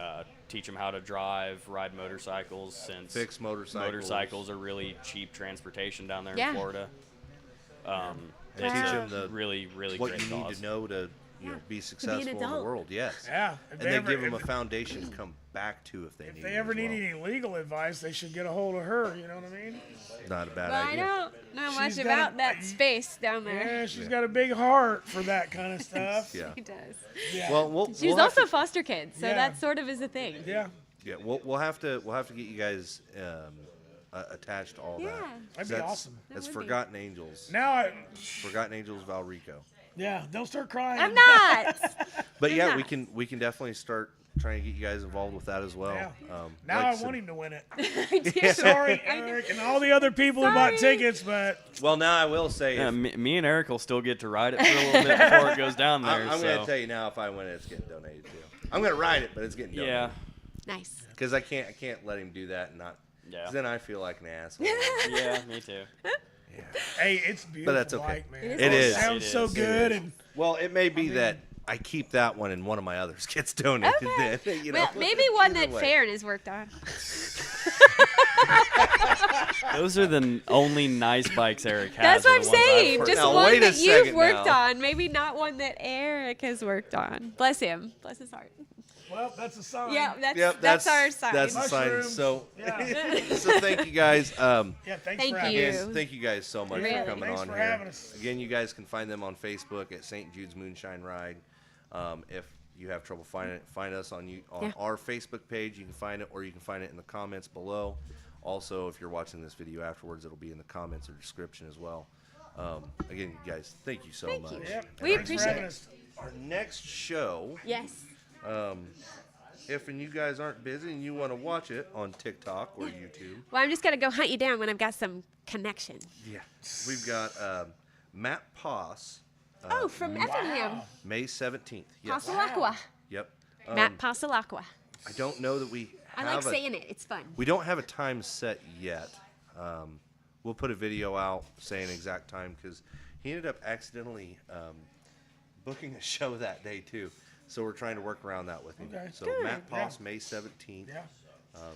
teach them how to drive, ride motorcycles. Since Fix motorcycles. motorcycles are really cheap transportation down there Yeah. in Florida. And It's teach a them the really, really what great you need cause. to know to be an successful in the adult. world. Yes. Yeah. And they give them a foundation to come back to if they need. If they it ever as need well. any legal advice, they should get a hold of her. You know what I mean? Not a bad Well, I idea. don't know much She's got about a- that space down there. Yeah, she's got a big heart for that kind of stuff. Yeah. She does. Yeah. She Well, was we'll have also to, foster kids, so Yeah. that sort of is a thing. Yeah. yeah, we'll have to get you guys attached to all Yeah. that. That'd be That's- awesome. That's That would be. Forgotten Angels. Now, Forgotten Angels Valrico. yeah, don't start crying. I'm not. But You're yeah, not. we can definitely start trying to get you guys involved with that as well. Yeah. like Now I said- want him to win it. I did. Sorry, Eric, and all the other people who bought Sorry. tickets, but Well, now I will say, Yeah, if- me and Eric will still get to ride it for a little bit before it goes down there. I'm so. going to tell you now, if I win it, it's getting donated too. I'm going to ride it, but it's getting donated. Yeah. Nice. Because I can't let him do that and not. Yeah. 'Cause then I feel like an asshole. Yeah, me too. hey, it's beautiful. that's okay. Bike, man. It It is. Sounds It so is. good, and Well, it may be that I keep that one, and one of my others gets donated. Okay. Then, you know? Well, maybe one Either that way. Farron has worked on. Those are the only nice bikes Eric That's has. what are I'm the ones I've saying. worked Just Now, on. one wait a that you've second worked now. on. Maybe not one that Eric has worked on. Bless him. Bless his heart. Well, that's a sign. Yeah, Yep, that's our sign. That's the sign. Mushrooms. So, Yeah. so thank you guys. Yeah, thanks Thank for having you. us. Again, thank you guys so much Really. for coming Thanks on for here. having us. Again, you guys can find them on Facebook at St. Jude's Moonshine Ride. If you have trouble finding it, find us on Yeah. our Facebook page. You can find it, or you can find it in the comments below. Also, if you're watching this video afterwards, it'll be in the comments or description as well. Again, you guys, thank you so much. you. Yep. We thanks for appreciate having it. us. Our next show, Yes. if and you guys aren't busy and you want to watch it on TikTok or YouTube, Well, I'm just going to go hunt you down when I've got some connection. yeah, we've got Matt Poss, Oh, from Effingham. May 17th. Yes. Pasalacqua. Yep. Matt Pasalacqua. I don't know that we I have like saying it. It's fun. we don't have a time set yet. We'll put a video out saying exact time because he ended up accidentally booking a show that day too. So we're trying to work around that with him. Okay. So Good. Matt Poss, Yeah. May 17th. Yeah,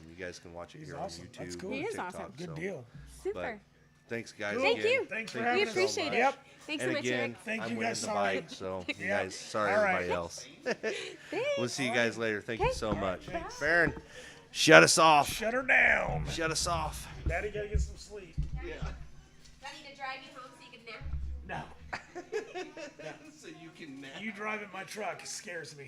You guys can watch it He's here awesome. on YouTube. That's cool. He and is TikTok, awesome. good so- deal. Super. Thanks, guys. Cool. Thank again. you. Thanks for Thank having We you us. so appreciate much. it. Yep. Thanks And so much, again, Eric. Thank I'm you winning guys the so bike, much. so you Yeah. guys, sorry All right. everybody else. We'll see you Thanks. guys later. Thank you Okay. so much. thanks. Farron, shut us off. Shut her down. Shut us off. Daddy gotta get some sleep. Do I need to drive you home so you can nap? No. So you can nap. You driving my truck scares me.